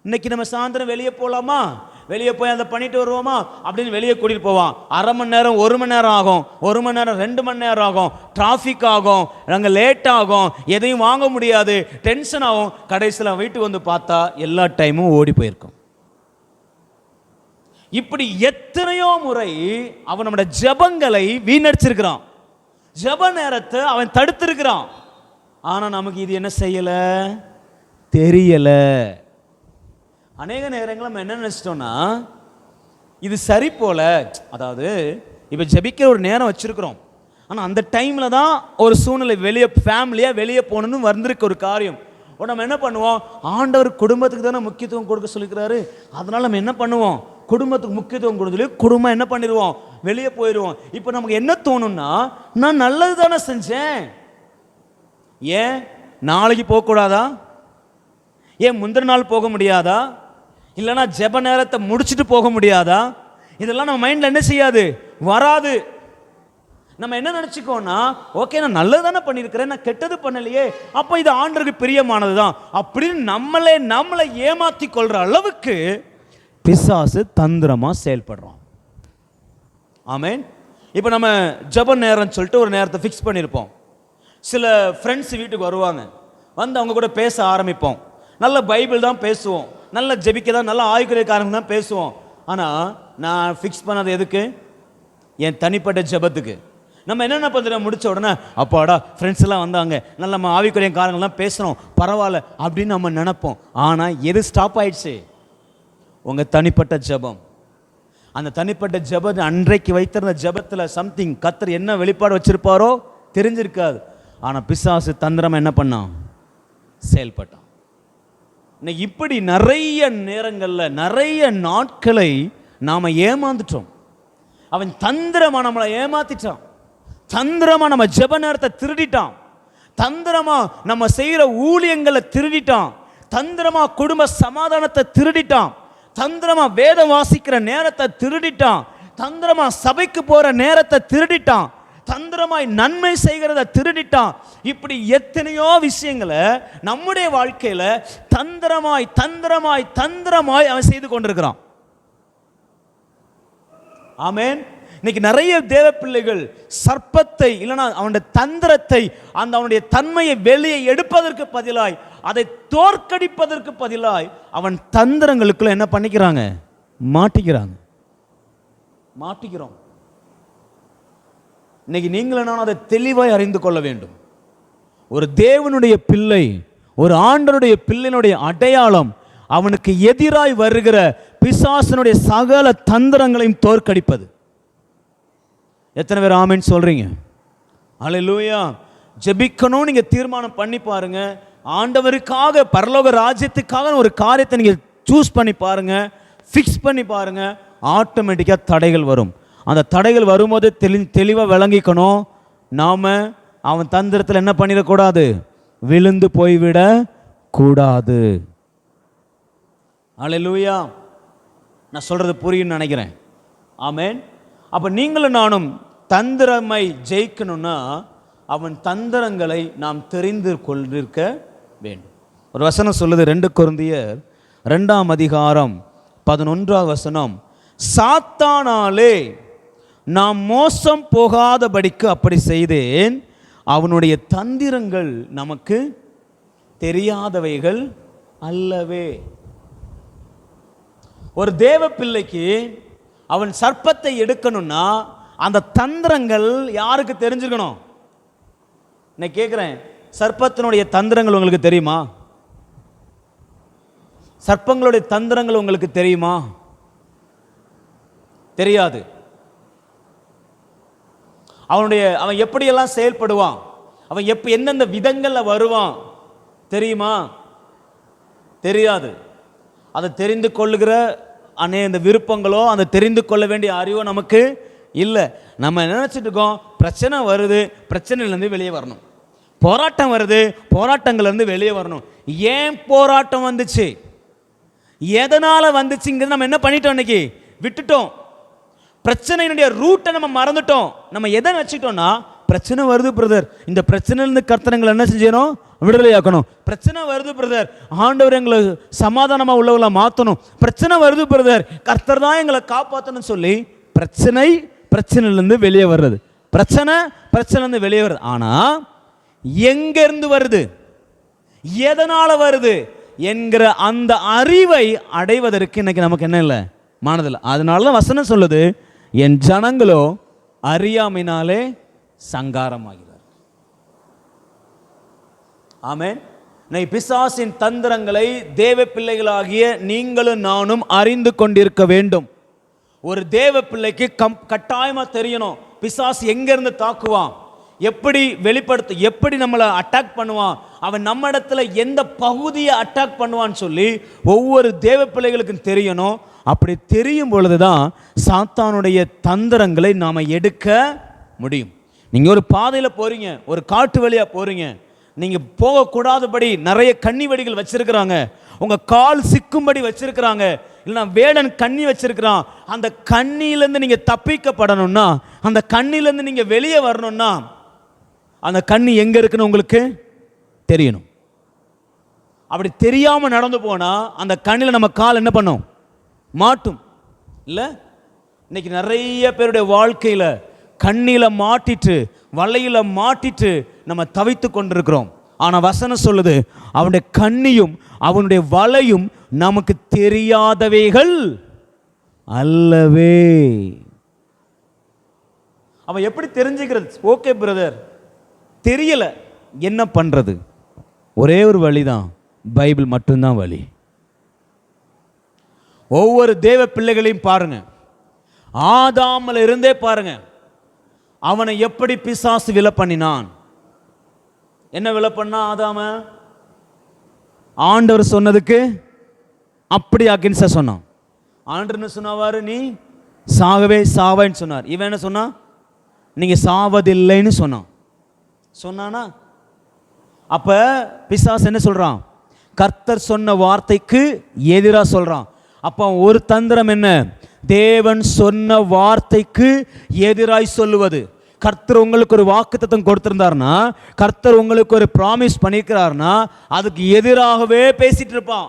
Speaker 1: இன்னைக்கு நம்ம சாயந்தரம் வெளியே போலாமா, வெளியே போய் அதை பண்ணிட்டு வருவோமா அப்படின்னு வெளியே கூட்டிட்டு போவான். அரை மணி நேரம் 1 மணி நேரம் ஆகும், 1 மணி நேரம் 2 மணி நேரம் ஆகும், டிராஃபிக் ஆகும், அங்கே லேட் ஆகும், எதையும் வாங்க முடியாது, டென்ஷன் ஆகும். கடைசியில் வீட்டுக்கு வந்து பார்த்தா எல்லா டைமும் ஓடி போயிருக்கும். இப்படி எத்தனையோ முறை அவன் நம்முடைய ஜெபங்களை வீணடிச்சிருக்கிறான், ஜெப நேரத்தை அவன் தடுத்திருக்கிறான். ஆனா நமக்கு இது என்ன செய்யல, தெரியல. அநேக நேரங்கள் நம்ம என்ன நினைச்சிட்டோம்னா இது சரி போல, அதாவது இப்போ ஜெபிக்கிற ஒரு நேரம் வச்சிருக்கிறோம், ஆனால் அந்த டைம்ல தான் ஒரு சூழ்நிலை வெளியே ஃபேமிலியாக வெளியே போகணுன்னு வந்திருக்க ஒரு காரியம். நம்ம என்ன பண்ணுவோம், ஆண்டவர் குடும்பத்துக்கு தானே முக்கியத்துவம் கொடுக்க சொல்லிக்கிறாரு, அதனால நம்ம என்ன பண்ணுவோம், குடும்பத்துக்கு முக்கியத்துவம் கொடுத்து குடும்பம் என்ன பண்ணிடுவோம், வெளியே போயிடுவோம். இப்போ நமக்கு என்ன தோணும்னா நான் நல்லது தானே செஞ்சேன், ஏன் நாளைக்கு போகக்கூடாதா, ஏன் முந்தின நாள் போக முடியாதா, இல்லைனா ஜெப நேரத்தை முடிச்சுட்டு போக முடியாதா, இதெல்லாம் நம்ம மைண்டில் என்ன செய்யாது, வராது. நம்ம என்ன நினச்சிக்கோன்னா ஓகே நான் நல்லது தானே பண்ணியிருக்கிறேன், நான் கெட்டது பண்ணலையே, அப்போ இது ஆண்டவருக்கு பிரியமானது தான் அப்படின்னு நம்மளை ஏமாற்றி கொள்கிற அளவுக்கு பிசாசு தந்திரமாக செயல்படுறோம். ஆமென். இப்போ நம்ம ஜெப நேரம்னு சொல்லிட்டு ஒரு நேரத்தை ஃபிக்ஸ் பண்ணியிருப்போம். சில ஃப்ரெண்ட்ஸ் வீட்டுக்கு வருவாங்க, வந்து அவங்க கூட பேச ஆரம்பிப்போம், நல்ல பைபிள் தான் பேசுவோம், நல்ல ஜெபிக்க தான், நல்ல ஆய்வுக்காரங்க தான் பேசுவோம். ஆனால் நான் ஃபிக்ஸ் பண்ணது எதுக்கு, என் தனிப்பட்ட ஜெபத்துக்கு. நம்ம என்னென்ன பண்ணுற முடிச்ச உடனே அப்பாடா ஃப்ரெண்ட்ஸ் எல்லாம் வந்தாங்க, நல்ல நம்ம ஆவிக்குரிய காரங்கள்லாம் பேசுகிறோம், பரவாயில்ல அப்படின்னு நம்ம நினைப்போம். ஆனால் எது ஸ்டாப் ஆயிடுச்சு, உங்கள் தனிப்பட்ட ஜெபம். அந்த தனிப்பட்ட ஜெபம் அன்றைக்கு வைத்திருந்த ஜெபத்தில் சம்திங் கர்த்தர் என்ன வெளிப்பாடு வச்சிருப்பாரோ தெரிஞ்சிருக்காது. ஆனால் பிசாசு தந்திரமா என்ன பண்ணான், செயல்பட்டான். இன்னைக்கு இப்படி நிறைய நேரங்களில் நிறைய நாட்களை நாம் ஏமாந்துட்டோம். அவன் தந்திரமா நம்மளை ஏமாத்திட்டான், தந்திரமா நம்ம ஜெப நேரத்தை திருடிட்டான், தந்திரமா நம்ம செய்கிற ஊழியங்களை திருடிட்டான், தந்திரமா குடும்ப சமாதானத்தை திருடிட்டான், தந்திரமா வேதம் வாசிக்கிற நேரத்தை திருடிட்டான், தந்திரமா சபைக்கு போற நேரத்தை திருடிட்டான், தந்திரமாய் நன்மை செய்கிறத திருடிட்டான். இப்படி எத்தனையோ விஷயங்களை நம்முடைய வாழ்க்கையில தந்திரமாய் தந்திரமாய் தந்திரமாய் அவன் செய்து கொண்டிருக்கிறான். ஆமென். இன்னைக்கு நிறைய தேவ பிள்ளைகள் சர்ப்பத்தை இல்லைன்னா அவனுடைய தந்திரத்தை, அந்த அவனுடைய தன்மையை வெளியே எடுப்பதற்கு பதிலாய், அதை தோற்கடிப்பதற்கு பதிலாய் அவன் தந்திரங்களுக்குள்ள என்ன பண்ணிக்கிறாங்க, மாட்டிக்கிறோம். இன்னைக்கு நீங்களும் நான் அதை தெளிவாய் அறிந்து கொள்ள வேண்டும். ஒரு தேவனுடைய பிள்ளை, ஒரு ஆண்டவருடைய பிள்ளையினுடைய அடையாளம் அவனுக்கு எதிராய் வருகிற பிசாசனுடைய சகல தந்திரங்களையும் தோற்கடிப்பது. எத்தனை பேர் ஆமென் சொல்றீங்க? அல்லேலூயா. ஜெபிக்கணும் நீங்க தீர்மானம் பண்ணி பாருங்க, ஆண்டவருக்காக பரலோக ராஜ்யத்துக்காக ஒரு காரியத்தை நீங்க சூஸ் பண்ணி பாருங்க, ஃபிக்ஸ் பண்ணி பாருங்க, ஆட்டோமேட்டிக்காக தடைகள் வரும். அந்த தடைகள் வரும்போது தெளிவாக விளங்கிக்கணும், நாம அவன் தந்திரத்தில் என்ன பண்ணிடக்கூடாது, விழுந்து போய்விட கூடாது. அல்லேலூயா. நான் சொல்றது புரியும்னு நினைக்கிறேன். ஆமென். அப்ப நீங்களும் நானும் தந்திரமை ஜெயிக்கணும்னா அவன் தந்திரங்களை நாம் தெரிந்து கொண்டிருக்க வேண்டும். ஒரு வசனம் சொல்லுது, 2 கொரிந்தியர் 2:11, சாத்தானாலே நாம் மோசம் போகாதபடிக்கு அப்படி செய்தேன், அவனுடைய தந்திரங்கள் நமக்கு தெரியாதவைகள் அல்லவே. ஒரு தேவ பிள்ளைக்கு அவன் சர்ப்பத்தை எடுக்கணும்னா அந்த தந்திரங்கள் யாருக்கு தெரிஞ்சிருக்கணும்? நான் கேட்குறேன், சர்ப்பத்தினுடைய தந்திரங்கள் உங்களுக்கு தெரியுமா? சர்ப்பங்களுடைய தந்திரங்கள் உங்களுக்கு தெரியுமா? தெரியாது. அவன் எப்படியெல்லாம் செயல்படுவான், அவன் எந்தெந்த விதங்களில் வருவான் தெரியுமா? தெரியாது. அதை தெரிந்து கொள்ளுகிற இந்த விருப்பங்களோ அந்த தெரிந்து கொள்ள வேண்டிய அறிவோ நமக்கு இல்லை. நம்ம நினச்சிட்டு இருக்கோம், பிரச்சனை வருது, பிரச்சனையிலேருந்து வெளியே வரணும், போராட்டம் வருது, போராட்டங்கள்லேருந்து வெளியே வரணும். ஏன் போராட்டம் வந்துச்சு, எதனால் வந்துச்சுங்கிறது நம்ம என்ன பண்ணிட்டோம்? இன்னைக்கு விட்டுட்டோம். பிரச்சனையினுடைய ரூட்டை நம்ம மறந்துட்டோம். நம்ம எதை நினச்சிட்டோம்னா, பிரச்சனை வருது பிரதர், இந்த பிரச்சனையிலேருந்து கர்த்தர் என்ன செஞ்சணும்? விடுதலையாக்கணும். பிரச்சனை வருது பிரதர், ஆண்டவர் எங்களை சமாதானமாக உள்ளவங்கள மாற்றணும். பிரச்சனை வருது பிரதர், கர்த்தர் தான் எங்களை காப்பாற்றணும்னு சொல்லி பிரச்சனையிலேருந்து வெளியே வர்றது, பிரச்சனைலேருந்து வெளியே வருது. ஆனால் எங்கேருந்து வருது, எதனால் வருது என்கிற அந்த அறிவை அடைவதற்கு இன்னைக்கு நமக்கு என்ன இல்லை? மனதில்லை. அதனால தான் வசனம் சொல்லுது, என் ஜனங்களோ அறியாமையினாலே சங்காரமாகிறார். ஆமென். பிசாசின் தந்திரங்களை தேவ பிள்ளைகளாகிய நீங்களும் நானும் அறிந்து கொண்டிருக்க வேண்டும். ஒரு தேவ பிள்ளைக்கு கட்டாயமா தெரியணும், பிசாசு எங்கிருந்து தாக்குவான், எப்படி வெளிப்படுத்த, எப்படி நம்மளை அட்டாக் பண்ணுவான், அவன் நம்ம இடத்துல எந்த பகுதியை அட்டாக் பண்ணுவான்னு சொல்லி ஒவ்வொரு தேவ பிள்ளைகளுக்கும் தெரியணும். அப்படி தெரியும் பொழுதுதான் சாத்தானுடைய தந்திரங்களை நாம் எடுக்க முடியும். நீங்கள் ஒரு பாதையில் போறீங்க, ஒரு காட்டு வழியாக போறீங்க, நீங்கள் போகக்கூடாதபடி நிறைய கண்ணி வெடிகள் வச்சிருக்கிறாங்க, உங்கள் கால் சிக்கும்படி வச்சிருக்கிறாங்க, இல்லைனா வேடன் கண்ணி வச்சிருக்கிறான். அந்த கண்ணியிலேருந்து நீங்கள் தப்பிக்கப்படணும்னா, அந்த கண்ணிலேருந்து நீங்கள் வெளியே வரணும்னா, அந்த கண்ணி எங்கே இருக்குன்னு உங்களுக்கு தெரியணும். அப்படி தெரியாமல் நடந்து போனால் அந்த கண்ணில் நம்ம கால் என்ன பண்ணும்? மாட்டும். இல்லை, இன்னைக்கு நிறைய பேருடைய வாழ்க்கையில் கண்ணில மாட்டிட்டு வலையில மாட்டிட்டு நம்ம தவித்து கொண்டிருக்கிறோம். ஆனால் வசனம் சொல்லுது, அவனுடைய கண்ணியும் அவனுடைய வலையும் நமக்கு தெரியாதவைகள் அல்லவே. அவன் எப்படி தெரிஞ்சுக்கிறது? ஓகே பிரதர், தெரியல, என்ன பண்றது? ஒரே ஒரு வழிதான், பைபிள் மட்டும்தான் வழி. ஒவ்வொரு தேவ பிள்ளைகளையும் பாருங்க, ஆதாம்ல இருந்தே பாருங்க, அவனை எப்படி பிசாசு விலை பண்ணினான். என்ன விலை பண்ணா ஆதாம? ஆண்டவர் சொன்னதுக்கு அப்படி அகின்சா சொன்னான். ஆண்டவர் என்ன சொன்னவாரு, நீ சாகவே சாவேன்னு சொன்னார். இவன் என்ன சொன்னா? நீங்க சாவதில்லைன்னு சொன்னானா? அப்ப பிசாசு என்ன சொல்றான்? கர்த்தர் சொன்ன வார்த்தைக்கு எதிராக சொல்றான். அப்ப ஒரு தந்திரம் என்ன? தேவன் சொன்ன வார்த்தைக்கு எதிராய் சொல்லுவது. கர்த்தர் உங்களுக்கு ஒரு வாக்குத்தத்தம் கொடுத்திருந்தார்னா, கர்த்தர் உங்களுக்கு ஒரு ப்ராமிஸ் பண்ணியிருக்கிறார்னா, அதுக்கு எதிராகவே பேசிட்டு இருப்பான்.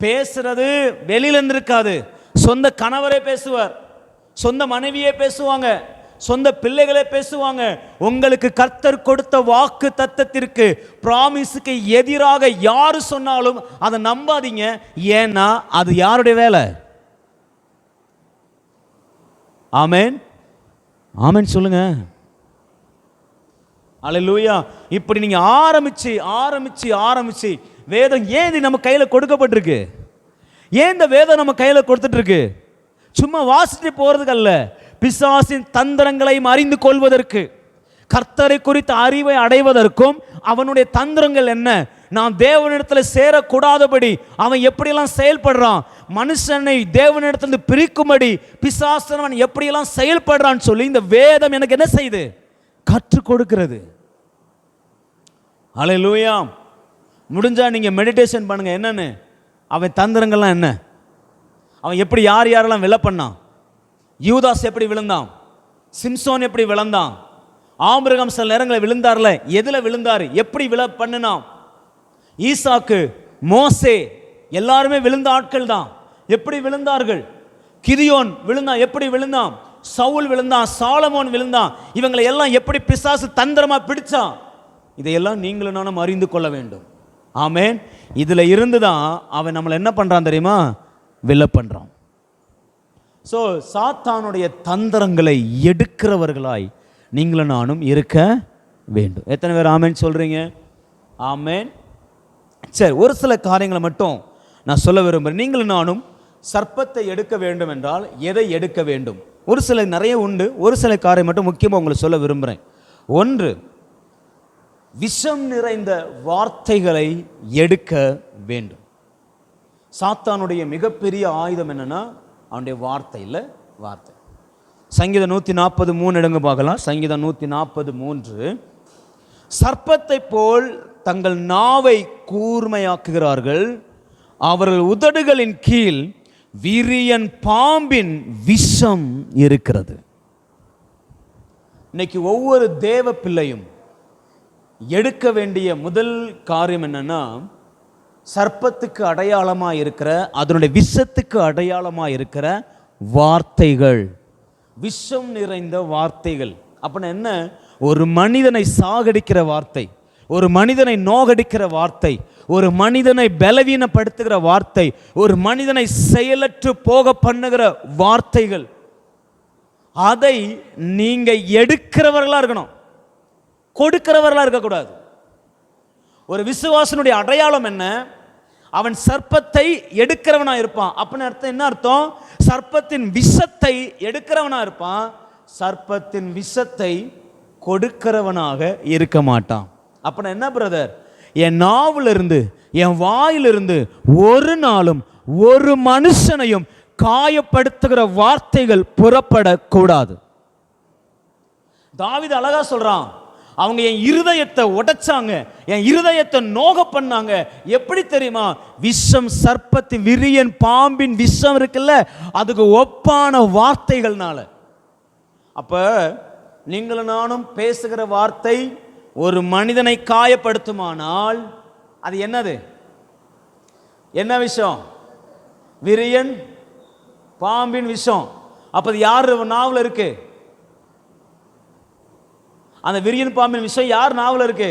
Speaker 1: பேசுறது வெளியில இருந்து இருக்காது. சொந்த கணவரே பேசுவார், சொந்த மனைவியே பேசுவாங்க, சொந்த பிள்ளைகளே பேசுவாங்க. உங்களுக்கு கர்த்தர் கொடுத்த வாக்கு தத்தத்திற்கு, ப்ராமிஸுக்கு எதிராக யாரு சொன்னாலும் அதை நம்பாதீங்க. ஏன்னா அது யாருடைய வேலை? ஆமென், ஆமென் சொல்லுங்க. அல்லேலூயா. இப்படி நீங்க ஆரம்பிச்சு வேதம் ஏன் இது நம்ம கையில கொடுக்கப்பட்டிருக்கு? ஏன் இந்த வேதம் நம்ம கையில கொடுத்துட்டு இருக்கு? சும்மா வாசிட்டு போறதுக்கு அல்ல, பிசாசின் தந்திரங்களையும் அறிந்து கொள்வதற்கு, கர்த்தரை குறித்த அறிவை அடைவதற்கும். அவனுடைய தந்திரங்கள் என்ன, நாம் தேவனிடத்தில் சேரக்கூடாதபடி அவன் எப்படியெல்லாம் செயல்படுறான், மனுஷனை தேவனிடத்திலிருந்து பிரிக்கும்படி பிசாசனவன் எப்படியெல்லாம் செயல்படுறான்னு சொல்லி இந்த வேதம் எனக்கு என்ன செய்யுது? கற்றுக் கொடுக்கிறது. அல்லேலூயா. முடிஞ்சா நீங்க மெடிடேஷன் பண்ணுங்க. என்னன்னு அவன் தந்திரங்கள்லாம் என்ன, அவன் எப்படி யாரெல்லாம் விலை பண்ணான், யூதாஸ் எப்படி விழுந்தான், சிம்சோன் எப்படி விழுந்தான்? ஆபிரகாம் சில நேரங்களில் விழுந்தார்ல, எதுல விழுந்தாரு? எப்படி விழ பண்ணினான்? ஈசாக்கு, மோசே எல்லாருமே விழுந்த ஆட்கள் தான். எப்படி விழுந்தார்கள்? கிதியோன் விழுந்தான், எப்படி விழுந்தான்? சவுல் விழுந்தான், சாலமோன் விழுந்தான். இவங்களை எல்லாம் எப்படி பிசாசு தந்திரமா பிடிச்சான்? இதையெல்லாம் நீங்களும் நானும் அறிந்து கொள்ள வேண்டும். ஆமென். இதுல இருந்து தான் அவன் நம்மளை என்ன பண்றான் தெரியுமா? விழ பண்றான். ஸோ சாத்தானுடைய தந்திரங்களை எடுக்கிறவர்களாய் நீங்களும் நானும் இருக்க வேண்டும். எத்தனை பேர் ஆமேன் சொல்றீங்க? ஆமேன். சரி, ஒரு சில காரியங்களை மட்டும் நான் சொல்ல விரும்புகிறேன். நீங்களும் நானும் சர்ப்பத்தை எடுக்க வேண்டும் என்றால் எதை எடுக்க வேண்டும்? ஒரு சில நிறைய உண்டு. ஒரு சில காரியம் மட்டும் முக்கியமாக உங்களுக்கு சொல்ல விரும்புகிறேன். ஒன்று, விஷம் நிறைந்த வார்த்தைகளை எடுக்க வேண்டும். சாத்தானுடைய மிகப்பெரிய ஆயுதம் என்னன்னா அவனுடைய வார்த்தை இல்லை, வார்த்தை. சங்கீதம் 143 எடுங்க பார்க்கலாம். சங்கீதம் 143, சர்ப்பத்தை போல் தங்கள் நாவை கூர்மையாக்குகிறார்கள், அவர்கள் உதடுகளின் கீழ் விரியன் பாம்பின் விஷம் இருக்கிறது. இன்னைக்கு ஒவ்வொரு தேவ பிள்ளையும் எடுக்க வேண்டிய முதல் காரியம் என்னன்னா, சர்ப்பத்துக்கு அடையாளமாக இருக்கிற, அதனுடைய விஷத்துக்கு அடையாளமாக இருக்கிற வார்த்தைகள், விஷம் நிறைந்த வார்த்தைகள். அப்படின்னா என்ன? ஒரு மனிதனை சாகடிக்கிற வார்த்தை, ஒரு மனிதனை நோகடிக்கிற வார்த்தை, ஒரு மனிதனை பலவீனப்படுத்துகிற வார்த்தை, ஒரு மனிதனை செயலற்று போக பண்ணுகிற வார்த்தைகள். அதை நீங்க எடுக்கிறவர்களா இருக்கணும், கொடுக்கிறவர்களா இருக்கக்கூடாது. ஒரு விசுவாசனுடைய அடையாளம் என்ன? அவன் சர்ப்பத்தை எடுக்கிறவனா இருப்பான். அப்படின்னு அர்த்தம் என்ன அர்த்தம்? சர்ப்பத்தின் விஷத்தை எடுக்கிறவனா இருப்பான், சர்ப்பத்தின் விஷத்தை கொடுக்கிறவனாக இருக்க மாட்டான். அப்படின்னா என்ன பிரதர்? என் நாவிலிருந்து, என் வாயிலிருந்து ஒரு நாளும் ஒரு மனுஷனையும் காயப்படுத்துகிற வார்த்தைகள் புறப்படக்கூடாது. தாவீது அழகா சொல்றான், அவங்க என் இருதயத்தை உடைச்சாங்க, என் இருதயத்தை நோக பண்ணாங்க. எப்படி தெரியுமா? விஷம், சர்ப்பத்தின் விரியன் பாம்பின் விஷம் இருக்குல்ல, அதுக்கு ஒப்பான வார்த்தைகள்னால. அப்ப நீங்களும் நானும் பேசுகிற வார்த்தை ஒரு மனிதனை காயப்படுத்துமானால் அது என்னது? என்ன விஷம்? விரியன் பாம்பின் விஷம். அப்ப அது யார் நாவில் இருக்கு? அந்த விரியன் பாம்பின் விஷயம் யார் நாவில் இருக்கு?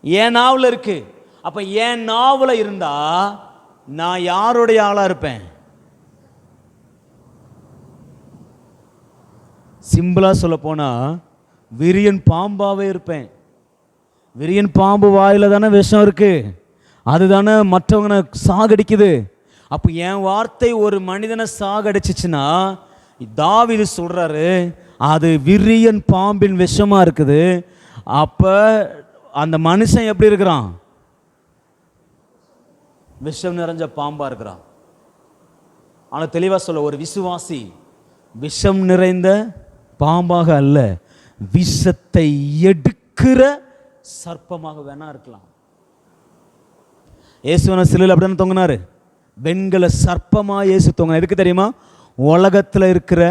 Speaker 1: என் நாவில் இருக்கு. அப்ப என் நாவில் இருந்தா நான் யாருடைய ஆளா இருப்பேன்? சிம்பிளா சொல்ல போனா விரியன் பாம்பாவே இருப்பேன். விரியன் பாம்பு வாயில தானே விஷம் இருக்கு, அதுதானே மற்றவங்களை சாகடிக்குது. அப்ப என் வார்த்தை ஒரு மனிதனை சாகடிச்சுச்சுன்னா, தாவீது சொல்றாரு, அது விரியன் பாம்பின் விஷமா இருக்குது. அப்ப அந்த மனுஷன் எப்படி இருக்கிறான்? விஷம் நிறைஞ்ச பாம்பா இருக்கிறான். ஆனா தெளிவா சொல்ல, ஒரு விசுவாசி விஷம் நிறைந்த பாம்பாக அல்ல, விஷத்தை எடுக்கிற சர்ப்பமாக வேணா இருக்கலாம். இயேசுவன சிலுவையில் அப்படின்னு தொங்கினாரு, வெண்கல சர்ப்பமா இயேசு தொங்கினார். எதுக்கு தெரியுமா? உலகத்தில் இருக்கிற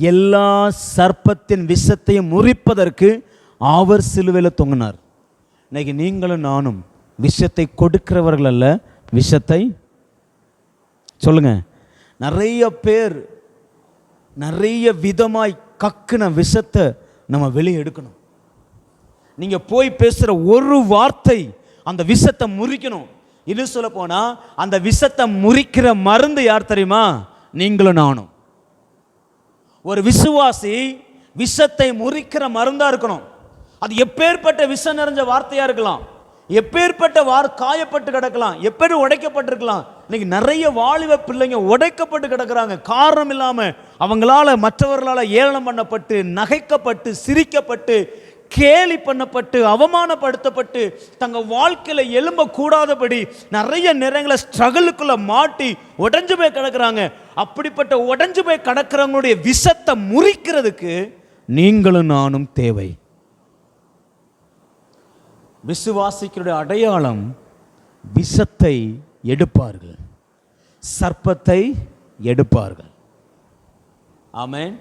Speaker 1: எல்லா சர்ப்பத்தின் விஷத்தையும் முறிப்பதற்கு அவர் சிலுவையில் தொங்கினார். இன்னைக்கு நீங்களும் நானும் விஷத்தை கொடுக்கிறவர்கள் அல்ல, விஷத்தை சொல்லுங்க. நிறைய பேர் நிறைய விதமாய் கக்குன விஷத்தை நம்ம வெளியே எடுக்கணும். நீங்க போய் பேசுற ஒரு வார்த்தை அந்த விஷத்தை முறிக்கணும். இன்னும் சொல்ல போனா அந்த விஷத்தை முறிக்கிற மருந்து யார் தெரியுமா? நீங்களும் நானும். ஒரு விசுவாசி விஷத்தை முறிக்கிற மருந்தா இருக்கணும். அது எப்பேற்பட்ட விஷம் நிறைஞ்ச வார்த்தையா இருக்கலாம், எப்பேற்பட்ட காயப்பட்டு கிடக்கலாம், எப்படி உடைக்கப்பட்டிருக்கலாம். இன்னைக்கு நிறைய வாலிப பிள்ளைங்க உடைக்கப்பட்டு கிடக்கிறாங்க. காரணம் இல்லாம அவங்களால மற்றவர்களால் ஏளனம் பண்ணப்பட்டு, நகைக்கப்பட்டு, சிரிக்கப்பட்டு, கேலி பண்ணப்பட்டு, அவமானப்படுத்தப்பட்டு, தங்க வாழ்க்கையில எழும்ப கூடாதபடி நிறைய நேரங்களை ஸ்ட்ரகிளுக்குள்ள மாட்டி உடைஞ்சு போய் கிடக்கிறாங்க. அப்படிப்பட்ட உடைஞ்சு போய் கிடக்கிறவங்களுடைய விஷத்தை முறிக்கிறதுக்கு நீங்களும் நானும் தேவை. விசுவாசிகளுடைய அடையாளம் விஷத்தை எடுப்பார்கள், சர்ப்பத்தை எடுப்பார்கள். ஆமென்.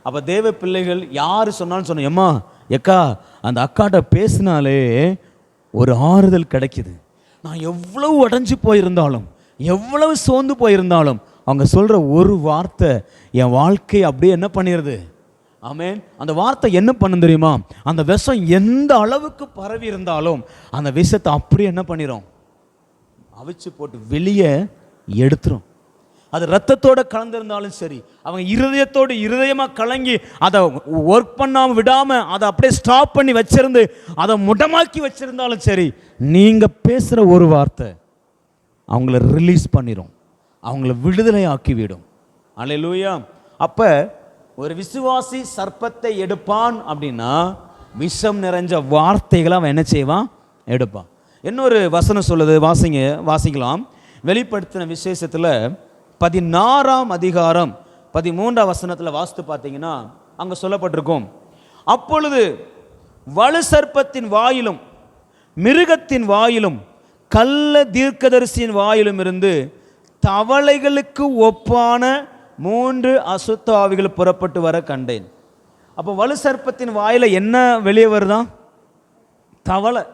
Speaker 1: அப்போ தேவ பிள்ளைகள் யார் சொன்னாலும் சொன்ன எம்மா எக்கா அந்த அக்காட்ட பேசினாலே ஒரு ஆறுதல் கிடைக்குது. நான் எவ்வளவு உடஞ்சி போயிருந்தாலும் எவ்வளவு சோர்ந்து போயிருந்தாலும் அவங்க சொல்கிற ஒரு வார்த்தை என் வாழ்க்கையை அப்படியே என்ன பண்ணிடுது. ஆமென். அந்த வார்த்தை என்ன பண்ண தெரியுமா, அந்த விஷம் எந்த அளவுக்கு பரவி இருந்தாலும் அந்த விஷத்தை அப்படியே என்ன பண்ணிடும், அவிச்சு போட்டு வெளியே எடுத்துரும். அது ரத்தத்தோடு கலந்திருந்தாலும் சரி, அவங்க இருதயத்தோடு இருதயமாக கலங்கி அதை ஒர்க் பண்ணாமல் விடாமல் அதை அப்படியே ஸ்டாப் பண்ணி வச்சிருந்து அதை முடமாக்கி வச்சிருந்தாலும் சரி, நீங்கள் பேசுகிற ஒரு வார்த்தை அவங்கள ரிலீஸ் பண்ணிடும், அவங்கள விடுதலை ஆக்கிவிடும். அல்லேலூயா. அப்போ ஒரு விசுவாசி சர்ப்பத்தை எடுப்பான் அப்படின்னா விஷம் நிறைஞ்ச வார்த்தைகளை அவன் என்ன செய்வான், எடுப்பான். இன்னொரு வசனம் சொல்லுது, வாசிக்கலாம். வெளிப்படுத்தின விசேஷத்தில் 16ஆம் அதிகாரம் 13ஆம் வசனத்தில் வாசித்து பார்த்தீங்கன்னா அங்கே சொல்லப்பட்டிருக்கும், அப்பொழுது வலு சர்ப்பத்தின் வாயிலும் மிருகத்தின் வாயிலும் கள்ள தீர்க்கதரிசியின் வாயிலும் இருந்து தவளைகளுக்கு ஒப்பான 3 அசுத்த ஆவிகள் புறப்பட்டு வர கண்டேன். அப்போ வலு சர்ப்பத்தின் வாயில என்ன வெளியே வருதான், தவளை.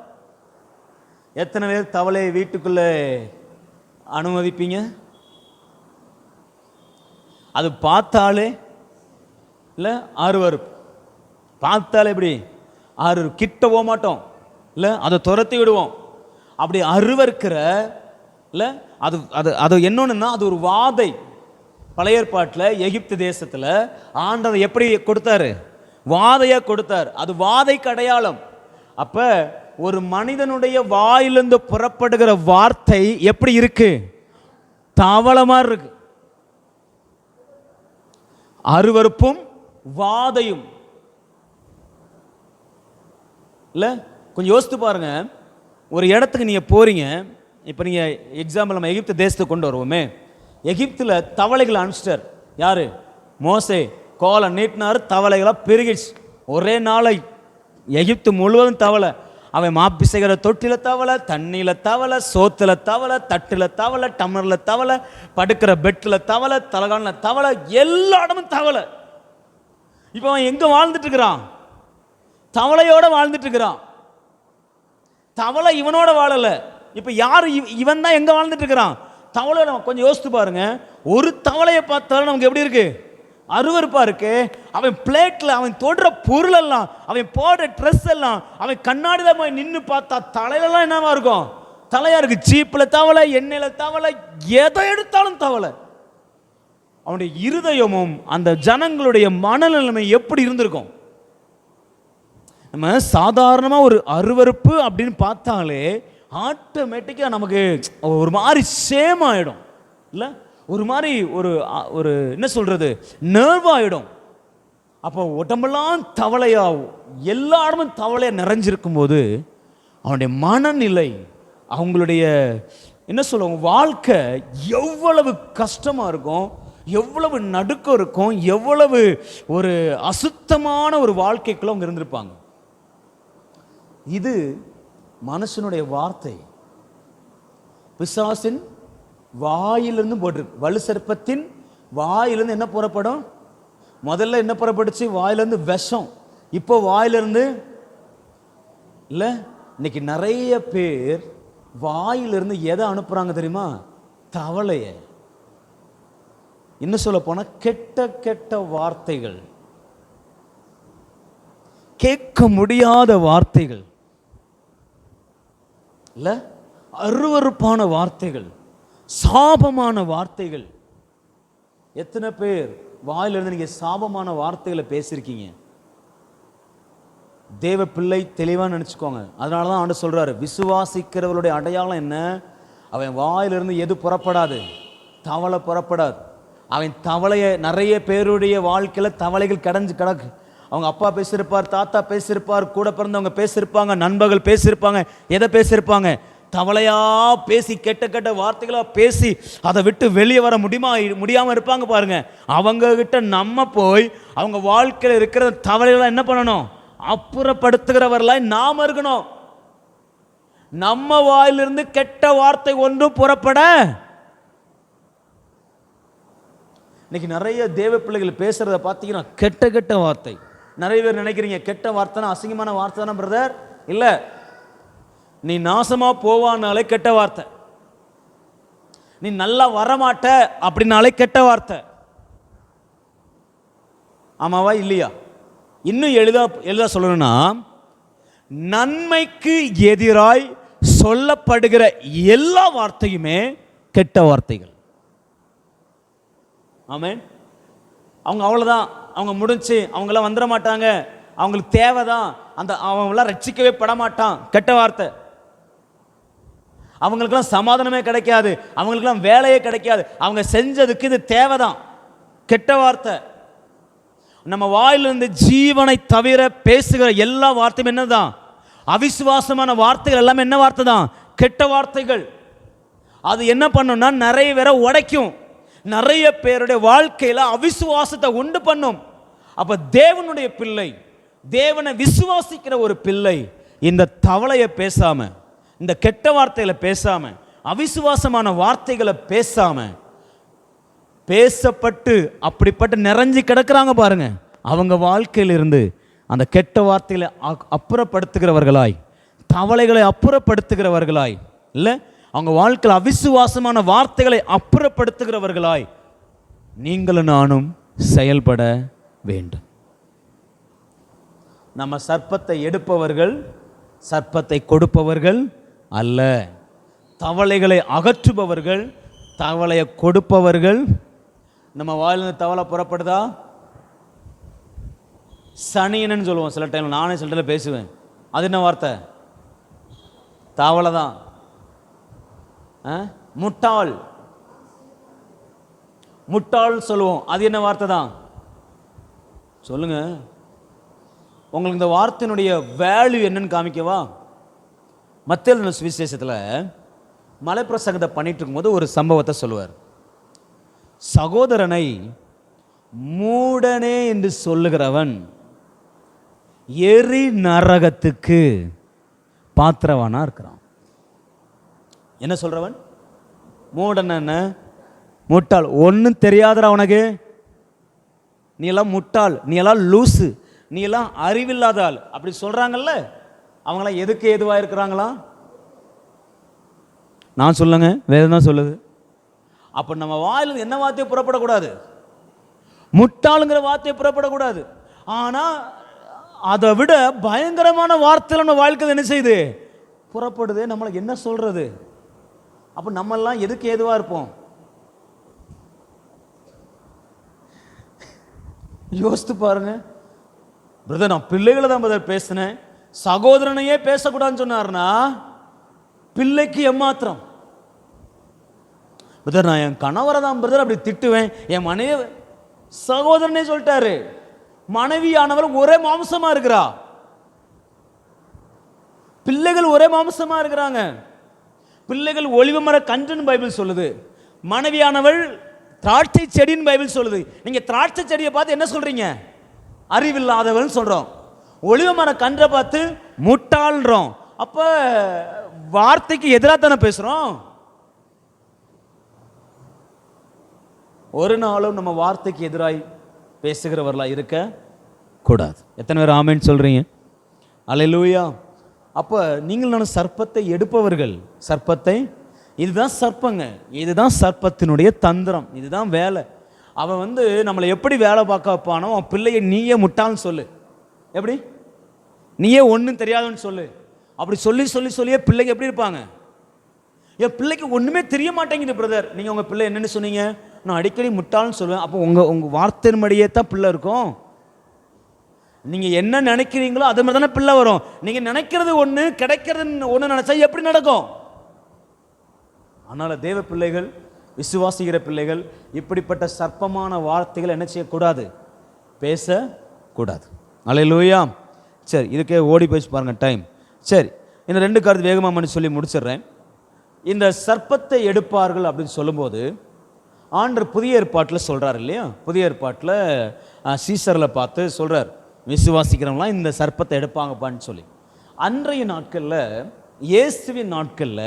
Speaker 1: எத்தனை பேர் தவளையை வீட்டுக்குள்ளே அனுமதிப்பீங்க? அது பார்த்தாலே இல்லை அருவருப்பு, பார்த்தாலே எப்படி அருவருப்பு, கிட்ட போக மாட்டோம் இல்லை, அதை துரத்தி விடுவோம். அப்படி அருவருக்கிற இல்லை அது அது அது என்னொன்னுன்னா அது ஒரு வாதை. பழைய ஏற்பாட்டில் எகிப்து தேசத்தில் ஆண்டவர் எப்படி கொடுத்தாரு, வாதையாக கொடுத்தார். அது வாதைக்கு அடையாளம். அப்போ ஒரு மனிதனுடைய வாயிலிருந்து புறப்படுகிற வார்த்தை எப்படி இருக்கு, தவளை மாதிரி இருக்கு. அருவருப்பும் வாதையும் இல்லை. கொஞ்சம் யோசித்து பாருங்க, ஒரு இடத்துக்கு நீங்கள் போறீங்க. இப்போ நீங்கள் எக்ஸாம்பிள் நம்ம எகிப்து தேசத்துக்கு கொண்டு வருவோமே, எகிப்தில் தவளைகளை அனுப்பிச்சிட்டார். யாரு? மோசே. கோலை நீட்டினார், தவளைகளாக பெருகிடுச்சு. ஒரே நாளை எகிப்து முழுவதும் தவளை. அவன் மாப்பிசைகிற தொட்டில தவளை, தண்ணியில் தவளை, சோத்துல தவளை, தட்டில் தவளை, டம்ளரில் தவளை, படுக்கிற பெட்டில் தவளை, தலகாணில் தவளை, எல்லா இடமும் தவளை. இப்போ அவன் எங்கே வாழ்ந்துட்டு இருக்கிறான்? தவளையோட வாழ்ந்துட்டு இருக்கிறான். தவளை இவனோட வாழலை. இப்போ யார் இவன் தான் எங்கே வாழ்ந்துட்டு இருக்கிறான்? தவளை. நம்ம கொஞ்சம் யோசித்து பாருங்க, ஒரு தவளையை பார்த்தாலும் நமக்கு எப்படி இருக்கு, அருவருப்பா இருக்கு. அவன் பிளேட்ல அவன் தொடுற பொருள் எல்லாம், அவன் போடுற ட்ரெஸ் எல்லாம், அவன் கண்ணாடியில் போய் நின்று பார்த்தா தலையிலலாம் என்னவா இருக்கும், தலையா இருக்கு. சீப்பில் தவளை, எண்ணெயில் தவளை, எதை எடுத்தாலும் தவளை. அவனுடைய இருதயமும் அந்த ஜனங்களுடைய மனநிலைமை எப்படி இருந்திருக்கும்? நம்ம சாதாரணமாக ஒரு அருவருப்பு அப்படின்னு பார்த்தாலே ஆட்டோமேட்டிக்காக நமக்கு ஒரு மாதிரி சேம் ஆகிடும் இல்லை, ஒரு மாதிரி ஒரு என்ன சொல்கிறது, நர்வ் ஆகிடும். அப்போ உடம்பெல்லாம் தவளையாகும், எல்லா இடமும் தவளையாக நிறைஞ்சிருக்கும் போது அவனுடைய மனநிலை, அவங்களுடைய என்ன சொல்லுவாங்க, வாழ்க்கை எவ்வளவு கஷ்டமாக இருக்கும், எவ்வளவு நடுக்கம் இருக்கும், எவ்வளவு ஒரு அசுத்தமான ஒரு வாழ்க்கைக்குள்ள அவங்க இருந்திருப்பாங்க. இது மனுஷனுடைய வார்த்தை. பிசாசின் வாயிலிருந்து போட்டிருக்கு. வலு சர்ப்பத்தின் வாயிலிருந்து என்ன புறப்படும்? முதல்ல என்ன புறப்பட்டுச்சு? வாயிலிருந்து விஷம். இப்போ வாயிலிருந்து இல்லை. இன்னைக்கு நிறைய பேர் வாயிலிருந்து எதை அனுப்புறாங்க தெரியுமா? தவளைய. இன்னும் சொல்ல போனா கெட்ட கெட்ட வார்த்தைகள், கேட்க முடியாத வார்த்தைகள் இல்ல, அருவருப்பான வார்த்தைகள், சாபமான வார்த்தைகள். எத்தனை பேர் வாயிலிருந்து நீங்க சாபமான வார்த்தைகளை பேசியிருக்கீங்க? தேவ பிள்ளை தெளிவா நினைச்சுக்கோங்க. அதனாலதான் ஆண்டவர் சொல்றாரு, விசுவாசிக்கிறவருடைய அடையாளம் என்ன? அவன் வாயிலிருந்து எது புறப்படாது? தவளை புறப்படாது. அவன் தவளைய, நிறைய பேருடைய வாழ்க்கையில தவளைகள் கடைஞ்சு கிடக்கு. அவங்க அப்பா பேசியிருப்பார், தாத்தா பேசியிருப்பார், கூட பிறந்தவங்க பேசியிருப்பாங்க, நண்பர்கள் பேசியிருப்பாங்க. எதை பேசியிருப்பாங்க? தவளையா பேசி, கெட்ட கெட்ட வார்த்தைகளா பேசி அதை விட்டு வெளியே வர முடியாம இருப்பாங்க பாருங்க. அவங்க கிட்ட நம்ம போய் அவங்க வாழ்க்கையில் இருக்கிற தவளைகளை என்ன பண்ணணும்? அப்புறப்படுத்துகிறவர்களாய் நாம் இருக்கணும். நம்ம வாயிலிருந்து கெட்ட வார்த்தை ஒன்றும் புறப்பட இன்னைக்கு நிறைய தேவ பிள்ளைகள் பேசுறத பார்த்தீங்கன்னா கெட்ட கெட்ட வார்த்தை. நிறைய பேர் நினைக்கிறீங்க கெட்ட வார்த்தைனா அசிங்கமான வார்த்தை தானே பிரதர். இல்லை, நீ நாசமா போவானாலே கெட்ட வார்த்தை, நீ நல்லா வரமாட்ட அப்படின்னாலே கெட்ட வார்த்தை. ஆமாவா இல்லையா? இன்னும் எழுதா சொல்லணும்னா, நன்மைக்கு எதிராய் சொல்லப்படுகிற எல்லா வார்த்தையுமே கெட்ட வார்த்தைகள். ஆமென். அவங்க அவ்வளோதான், அவங்க முடிஞ்சு, அவங்களாம் வந்துட மாட்டாங்க, அவங்களுக்கு தேவைதான், அந்த அவங்களாம் ரட்சிக்கவே பட மாட்டான், கெட்ட வார்த்தை. அவங்களுக்கெல்லாம் சமாதானமே கிடைக்காது, அவங்களுக்கெல்லாம் வேலையே கிடைக்காது, அவங்க செஞ்சதுக்கு இது தேவைதான், கெட்ட வார்த்தை. நம்ம வாயிலிருந்து ஜீவனை தவிர பேசுகிற எல்லா வார்த்தையும் என்னதான்? அவிசுவாசமான வார்த்தைகள் எல்லாமே என்ன வார்த்தை தான்? கெட்ட வார்த்தைகள். அது என்ன பண்ணும்னா நிறைய பேரை உடைக்கும், நிறைய பேருடைய வாழ்க்கையில் அவிசுவாசத்தை உண்டு பண்ணும். அப்ப தேவனுடைய பிள்ளை, தேவனை விசுவாசிக்கிற ஒரு பிள்ளை இந்த தவளையை பேசாம, இந்த கெட்ட வார்த்தைகளை பேசாம, அவிசுவாசமான வார்த்தைகளை பேசாம, பேசப்பட்டு அப்படிப்பட்ட நிறைஞ்சி கிடக்கிறாங்க பாருங்க, அவங்க வாழ்க்கையிலிருந்து அந்த கெட்ட வார்த்தைகளை அப்புறப்படுத்துகிறவர்களாய், தவளைகளை அப்புறப்படுத்துகிறவர்களாய், இல்லை அவங்க வாழ்க்கையில் அவிசுவாசமான வார்த்தைகளை அப்புறப்படுத்துகிறவர்களாய் நீங்களும் நானும் செயல்பட வேண்டும். நம்ம சர்ப்பத்தை எடுப்பவர்கள், சர்ப்பத்தை கொடுப்பவர்கள் அல்ல. தவளைகளை அகற்றுபவர்கள், தவளையை கொடுப்பவர்கள். நம்ம வாயிலிருந்து தவளை புறப்படுதா? சனியன்னு சொல்லுவோம் சில டைம், நானே சில டைம் பேசுவேன். அது என்ன வார்த்தை? தவளை தான். முட்டாள், முட்டாள் சொல்லுவோம், அது என்ன வார்த்தை தான்? சொல்லுங்க. உங்களுக்கு இந்த வார்த்தையினுடைய வேல்யூ என்னன்னு காமிக்கவா? மத்தேயு சுவிசேஷத்தில் மலைப்பிரசங்கத்தை பண்ணிட்டு இருக்கும்போது ஒரு சம்பவத்தை சொல்லுவார். சகோதரனை மூடனே என்று சொல்லுகிறவன் எரி நரகத்துக்கு பாத்திரவானா இருக்கிறான். என்ன சொல்றவன்? மூடன். என்ன? முட்டாள். ஒன்றும் தெரியாதரா உனக்கு, நீ எல்லாம் முட்டாள், நீ எல்லாம் லூசு, நீ எல்லாம் அறிவில்லாதாள் அப்படி சொல்றாங்கல்ல, அவங்களாம் எதுக்கு எதுவா இருக்கிறாங்களா? நான் சொல்லுங்க, வேதம் தான் சொல்லுது. அப்ப நம்ம வாயிலிருந்து என்ன வார்த்தையை புறப்படக்கூடாது? முட்டாளுங்கிற வார்த்தையை புறப்படக்கூடாது. ஆனா அதை விட பயங்கரமான வார்த்தைகள் நம்ம வாழ்க்கை என்ன செய்யுது? புறப்படுது. நம்மளுக்கு என்ன சொல்றது? அப்ப நம்ம எல்லாம் எதுக்கு ஏதுவா இருப்போம்? யோசித்து பாருங்க. பிரதர், நான் பிள்ளைகளை தான் பிரதர் பேசினேன், சகோதரனையே பேசக்கூடாதுன்னு சொன்னார்னா பிள்ளைக்கு ஏமாத்திரம். பிரதர், நான் என் கணவரை தான் பிரதர் அப்படி திட்டுவேன், என் மனைவி, சகோதரனே சொல்லிட்டாரு. மனைவியானவர் ஒரே மாம்சமா இருக்கிறா, பிள்ளைகள் ஒரே மாம்சமா இருக்கிறாங்க. பிள்ளைகள் ஒலிவ மர கன்றுன்னு பைபிள் சொல்லுது, மனைவியானவள் திராட்சை செடின்னு பைபிள் சொல்லுது. நீங்க திராட்சை செடியை பார்த்து என்ன சொல்றீங்க? அறிவில்லாதவள் சொல்றோம். ஒலிவ மர கன்றை பார்த்து முட்டாள்றோம். அப்ப வார்த்தைக்கு எதிராக தானே பேசுறோம். ஒரு நாளும் நம்ம வார்த்தைக்கு எதிராய் பேசுகிறவர்களா இருக்க கூடாது. எத்தனை பேர் ஆமென் சொல்றீங்க? அல்லேலூயா. அப்ப நீங்கள் நானும் சர்ப்பத்தை எடுப்பவர்கள். சர்ப்பத்தை, இதுதான் சர்ப்பங்க, இதுதான் சர்ப்பத்தினுடைய தந்திரம், இதுதான் வேலை. அவன் நம்மளை எப்படி வேலை பார்க்க வைப்பானோ, அவன் பிள்ளையை நீயே முட்டாள்னு சொல்லு, எப்படி நீயே ஒன்றும் தெரியாதுன்னு சொல்லு, அப்படி சொல்லி சொல்லி சொல்லியே பிள்ளைங்க எப்படி இருப்பாங்க? என் பிள்ளைக்கு ஒன்றுமே தெரிய மாட்டேங்குது பிரதர். நீங்கள் உங்கள் பிள்ளை என்னென்னு சொன்னீங்க? நான் அடிக்கடி முட்டாள்னு சொல்லுவேன். அப்போ உங்கள் வார்த்தையின் மடியே தான் பிள்ளை இருக்கும். நீங்கள் என்ன நினைக்கிறீங்களோ அது மாதிரி தானே பிள்ளை வரும். நீங்கள் நினைக்கிறது ஒன்று, கிடைக்கிறது ஒன்று நினைச்சா எப்படி நடக்கும்? அதனால் தேவ பிள்ளைகள், விசுவாசிக்கிற பிள்ளைகள் இப்படிப்பட்ட சர்ப்பமான வார்த்தைகள் என்ன செய்யக்கூடாது? பேசக்கூடாது. அல்லேலூயா. சரி, இதுக்கே ஓடி போய் பாருங்க டைம். சரி, இந்த 2 கருத்து வேகமாக பண்ணி சொல்லி முடிச்சிடுறேன். இந்த சர்ப்பத்தை எடுப்பார்கள் அப்படின்னு சொல்லும்போது ஆண்டவர் புதிய ஏற்பாட்டில் சொல்கிறார் இல்லையா? புதிய ஏற்பாட்டில் சீசரில் பார்த்து சொல்கிறார், விசுவாசிக்கிறவங்களாம் இந்த சர்ப்பத்தை எடுப்பாங்கப்பான்னு சொல்லி. அன்றைய நாட்களில், இயேசுவின் நாட்களில்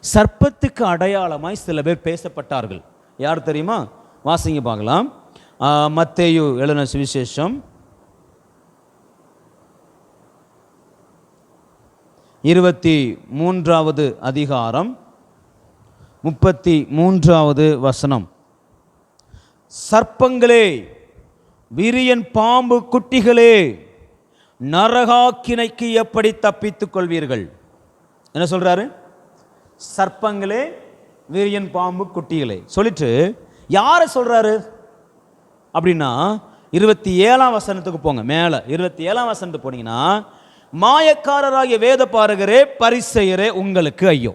Speaker 1: சர்ப்பத்துக்கு அடையாளமாய் சில பேர் பேசப்பட்டார்கள். யார் தெரியுமா? வாசிங்க பார்க்கலாம். மத்தேயு எழுதின சுவிசேஷம் 23வது அதிகாரம் 33வது வசனம். சர்ப்பங்களே, விரியன் பாம்பு குட்டிகளே, நரகாக்கினைக்கு எப்படி தப்பித்துக் கொள்வீர்கள்? என்ன சொல்றாரு? சர்ப்பங்களே, விரியன் பாம்பு குட்டிகளே சொல்லிட்டு யாரை சொல்றாரு அப்படின்னா 27ஆம் வசனத்துக்கு போங்க. மேல 27ஆம் வசனத்துக்கு போனீங்கன்னா, மாயக்காரராகிய வேத பாரகரே, பரிசேயரே உங்களுக்கு ஐயோ.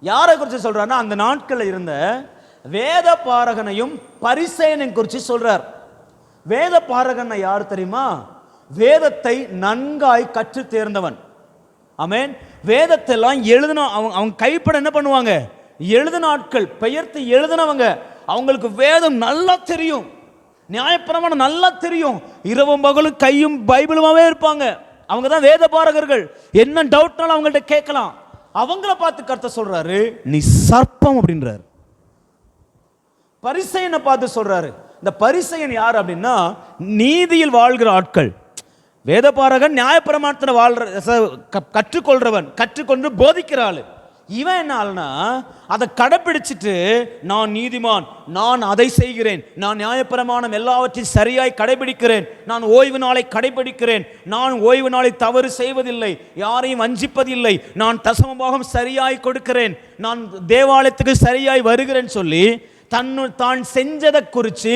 Speaker 1: யாரை குறித்து சொல்றாருன்னா, அந்த நாட்களில் இருந்த வேத பாரகனையும் பரிசேயனையும் குறித்து சொல்றார். வேத பாரகன் யார் தெரியுமா? வேதத்தை நன்காய் கற்று தேர்ந்தவன். ஆமென். வேதத்தை எல்லாம் எழுதின அவங்க கைப்பட என்ன பண்ணுவாங்க? எழுதின ஆட்கள், பெயர்த்து எழுதினவங்க. அவங்களுக்கு வேதம் நல்லா தெரியும், நியாயப்பிரமாணம் நல்லா தெரியும். இரவும் பகலும் கையும் பைபிளுமாவே இருப்பாங்க. அவங்க தான் வேத பாரகர்கள். என்ன டவுட்னாலும் அவங்கள்ட்ட கேட்கலாம். அவங்கள பார்த்து கர்த்தர் சொல்றாரு, நீ சர்ப்பம் அப்படின்றாரு. பரிசேயனை பார்த்து சொல்றாரு. இந்த பரிசேயன் யார் அப்படின்னா, நீதியில் வாழ்கிற ஆட்கள். வேதபாரகன் நியாயப்பிரமாணத்தில் வாழ்ற, கற்றுக்கொள்றவன், கற்றுக்கொண்டு போதிக்கிற ஆளு. இவன் என்ன ஆளுனா, அதை கடைப்பிடிச்சிட்டு நான் நீதிமான், நான் அதை செய்கிறேன், நான் நியாயப்பிரமாணம் எல்லாவற்றையும் சரியாய் கடைபிடிக்கிறேன், நான் ஓய்வு நாளை கடைபிடிக்கிறேன், நான் ஓய்வு நாளை தவறு செய்வதில்லை, யாரையும் வஞ்சிப்பதில்லை, நான் தசமபாகம் சரியாய் கொடுக்கிறேன், நான் தேவாலயத்துக்கு சரியாய் வருகிறேன் சொல்லி தான் செஞ்சதை குறித்து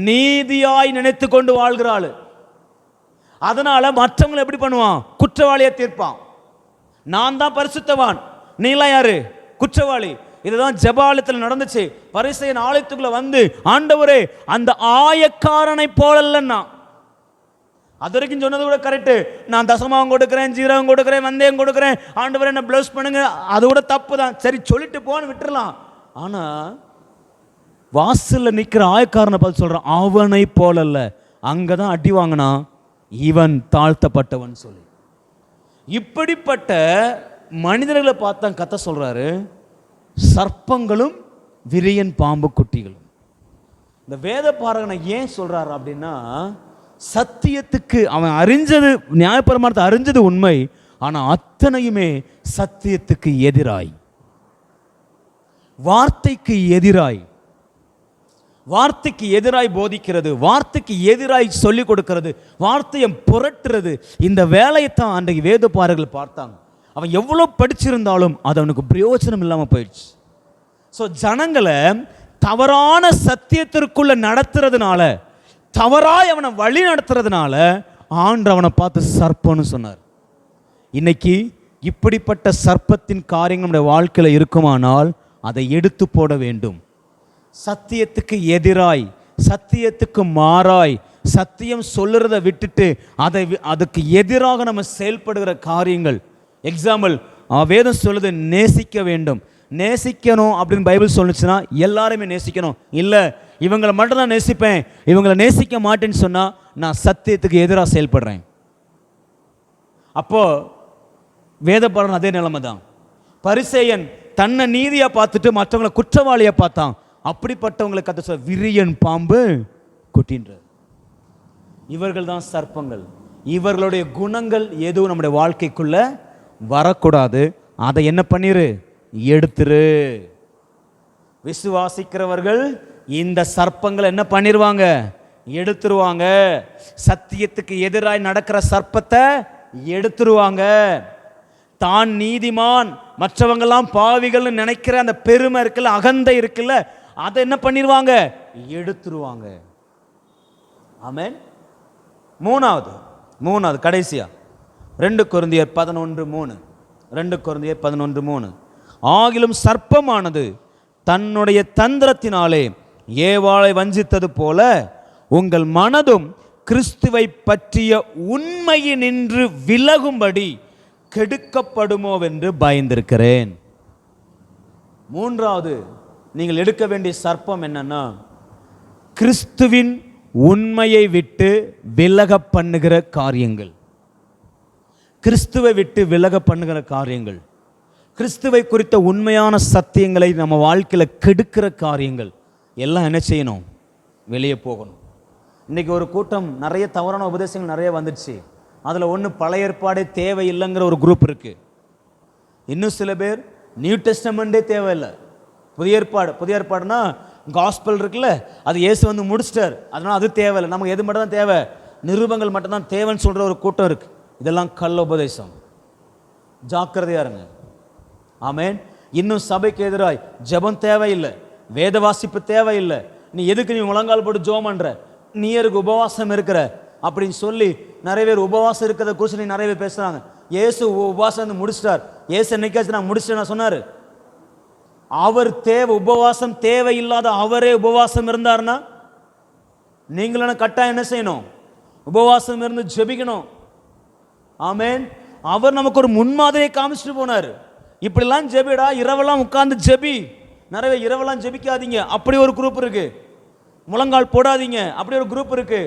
Speaker 1: நீதியாய் நினைத்து கொண்டு வாழ்கிறாள். அதனால மற்றவங்களை எப்படி பண்ணுவான்? குற்றவாளியை தீர்ப்பான். நான் தான் பரிசுத்தவான், நீலாம் யாரு? குற்றவாளி. இதுதான் ஜெபாலயத்தில் நடந்துச்சு. பரிசேயன் ஆலயத்துக்குள்ள வந்து, ஆண்டவரே அந்த ஆயக்காரனை போலல்லன்னா, அது வரைக்கும் சொன்னது கூட கரெக்டு. நான் தசமாவும் கொடுக்கிறேன், ஜீரகம் கொடுக்கிறேன், வந்தயம் கொடுக்கிறேன், ஆண்டவரே என்ன ப்ளஸ் பண்ணுங்க, அது கூட தப்பு தான், சரி சொல்லிட்டு போன்னு விட்டுறலாம். ஆனா வாசல்ல நிக்கிற ஆயக்காரனை பார்த்து சொல்றான், அவனை போலல்ல. அங்கதான் அடி வாங்கினா, இவன் தாழ்த்தப்பட்டவன் சொல்லி. இப்படிப்பட்ட மனிதர்களை பார்த்தா கத்த சொல்றாரு, சர்ப்பங்களும் விரியன் பாம்பு குட்டிகளும். இந்த வேத பாரகனை ஏன் சொல்றாரு அப்படின்னா, சத்தியத்துக்கு அவன் அறிஞ்சது, நியாயப்பிரமாணத்தை அறிஞ்சது உண்மை, ஆனா அத்தனையுமே சத்தியத்துக்கு எதிராய், வார்த்தைக்கு எதிராய், வார்த்தைக்கு எதிராய் போதிக்கிறது, வார்த்தைக்கு எதிராய் சொல்லிக் கொடுக்கிறது, வார்த்தையை புரட்டுறது. இந்த வேலையைத்தான் அன்றைக்கு வேத பாரகர்கள் பார்த்தாங்க. அவன் எவ்வளோ படிச்சிருந்தாலும் அது அவனுக்கு பிரயோஜனம் இல்லாமல் போயிடுச்சு. ஸோ ஜனங்களை தவறான சத்தியத்திற்குள்ள நடத்துறதுனால, தவறாய் அவனை வழி நடத்துறதுனால ஆண்டவர் அவனை பார்த்து சர்ப்பம்னு சொன்னார். இன்னைக்கு இப்படிப்பட்ட சர்ப்பத்தின் காரியங்கள் நம்முடைய வாழ்க்கையில் இருக்குமானால் அதை எடுத்து போட வேண்டும். சத்தியத்துக்கு எதிராய், சத்தியத்துக்கு மாறாய், சத்தியம் சொல்லுறதை விட்டுட்டு அதுக்கு எதிராக நம்ம செயல்படுகிற காரியங்கள். எக்ஸாம்பிள், வேதம் சொல்லுது நேசிக்க வேண்டும். நேசிக்கணும் அப்படின்னு பைபிள் சொல்லுச்சுன்னா எல்லாருமே நேசிக்கணும். இல்லை இவங்களை மட்டும் தான் நேசிப்பேன், இவங்களை நேசிக்க மாட்டேன்னு சொன்னா நான் சத்தியத்துக்கு எதிராக செயல்படுறேன். அப்போ வேதபாரகன் அதே நிலைமை தான். பரிசேயன் தன்னை நீதியா பார்த்துட்டு மற்றவங்களை குற்றவாளியை பார்த்தான். அப்படிப்பட்டவங்களை கத்த சொல்ல விரியன் பாம்பு குட்டின்ற. இவர்கள் தான் சர்ப்பங்கள். இவர்களுடைய குணங்கள் எதுவும் நம்முடைய வாழ்க்கைக்குள்ள வரக்கூடாது. அதை என்ன பண்ணிரு? எடுத்துரு. விசுவாசிக்கிறவர்கள் இந்த சர்ப்பங்களை என்ன பண்ணிடுவாங்க? எடுத்துருவாங்க. சத்தியத்துக்கு எதிராய் நடக்கிற சர்ப்பத்தை எடுத்துருவாங்க. தான் நீதிமான், மற்றவங்கெல்லாம் பாவிகள்னு நினைக்கிற அந்த பெருமை இருக்குல்ல, அகந்தை இருக்குல்ல, அதை என்ன பண்ணிடுவாங்க? எடுத்துருவாங்க. ஆமென். மூணாவது கடைசியா 2 கொரிந்தியர் 11:3. 2 கொரிந்தியர் 11:3. ஆகிலும் சர்ப்பமானது தன்னுடைய தந்திரத்தினாலே ஏவாளை வஞ்சித்தது போல உங்கள் மனதும் கிறிஸ்துவை பற்றிய உண்மையினின்று விலகும்படி கெடுக்கப்படுமோவென்று பயந்திருக்கிறேன். மூன்றாவது நீங்கள் எடுக்க வேண்டிய சர்ப்பம் என்னன்னா, கிறிஸ்துவின் உண்மையை விட்டு விலக பண்ணுகிற காரியங்கள். கிறிஸ்துவை விட்டு விலக பண்ணுகிற காரியங்கள், கிறிஸ்துவை குறித்த உண்மையான சத்தியங்களை நம்ம வாழ்க்கையில் கெடுக்கிற காரியங்கள். எல்லாம் என்ன செய்யணும்? வெளியே போகணும். இன்றைக்கி ஒரு கூட்டம், நிறைய தவறான உபதேசங்கள் நிறைய வந்துடுச்சு. அதில் ஒன்று பழைய ஏற்பாடே தேவையில்லைங்கிற ஒரு குரூப் இருக்குது. இன்னும் சில பேர் நியூ டெஸ்டமெண்ட்டே தேவையில்லை, புதிய ஏற்பாடுனா காஸ்பல் இருக்குல்ல, அது இயேசு வந்து முடிச்சிட்டார், அதனால் அது தேவையில்லை, நமக்கு எது மட்டும் தான் தேவை, நிருபங்கள் மட்டும்தான் தேவைன்னு சொல்கிற ஒரு கூட்டம் இருக்குது. இதெல்லாம் கள்ள உபதேசம், ஜாக்கிரதையாக இருங்க. ஆமேன். இன்னும் சபைக்கு எதிராய் ஜெபம் தேவையில்லை, வேத வாசிப்பு தேவையில்லை, நீ எதுக்கு நீ முழங்கால் போட்டு ஜெபம் பண்ற, நீ எதுக்கு உபவாசம் இருக்கிற அப்படின்னு சொல்லி நிறைய பேர் உபவாசம் இருக்கிறத குறித்து நீ நிறைய பேர் பேசுகிறாங்க. இயேசு உபவாசம் வந்து முடிச்சிட்டார். இயேசு என்னைக்காச்சும் நான் முடிச்சிட்டேன் சொன்னார்? அவர் உபவாசம் தேவையில்லாத அவரே உபவாசம் இருந்தார்னா நீங்களும் கட்டாயம் என்ன செய்யணும்? உபவாசம் இருந்து ஜெபிக்கணும். ஆமேன். அவர் நமக்கு ஒரு முன்மாதிரியை காமிச்சிட்டு போனார். இப்படிலாம் ஜெபிடா, இரவெல்லாம் உட்கார்ந்து ஜெபி. நிறைய இரவெல்லாம் ஜெபிக்காதீங்க, அப்படி ஒரு குரூப் இருக்கு. முழங்கால் போடாதீங்க, அப்படி ஒரு குரூப் இருக்கு.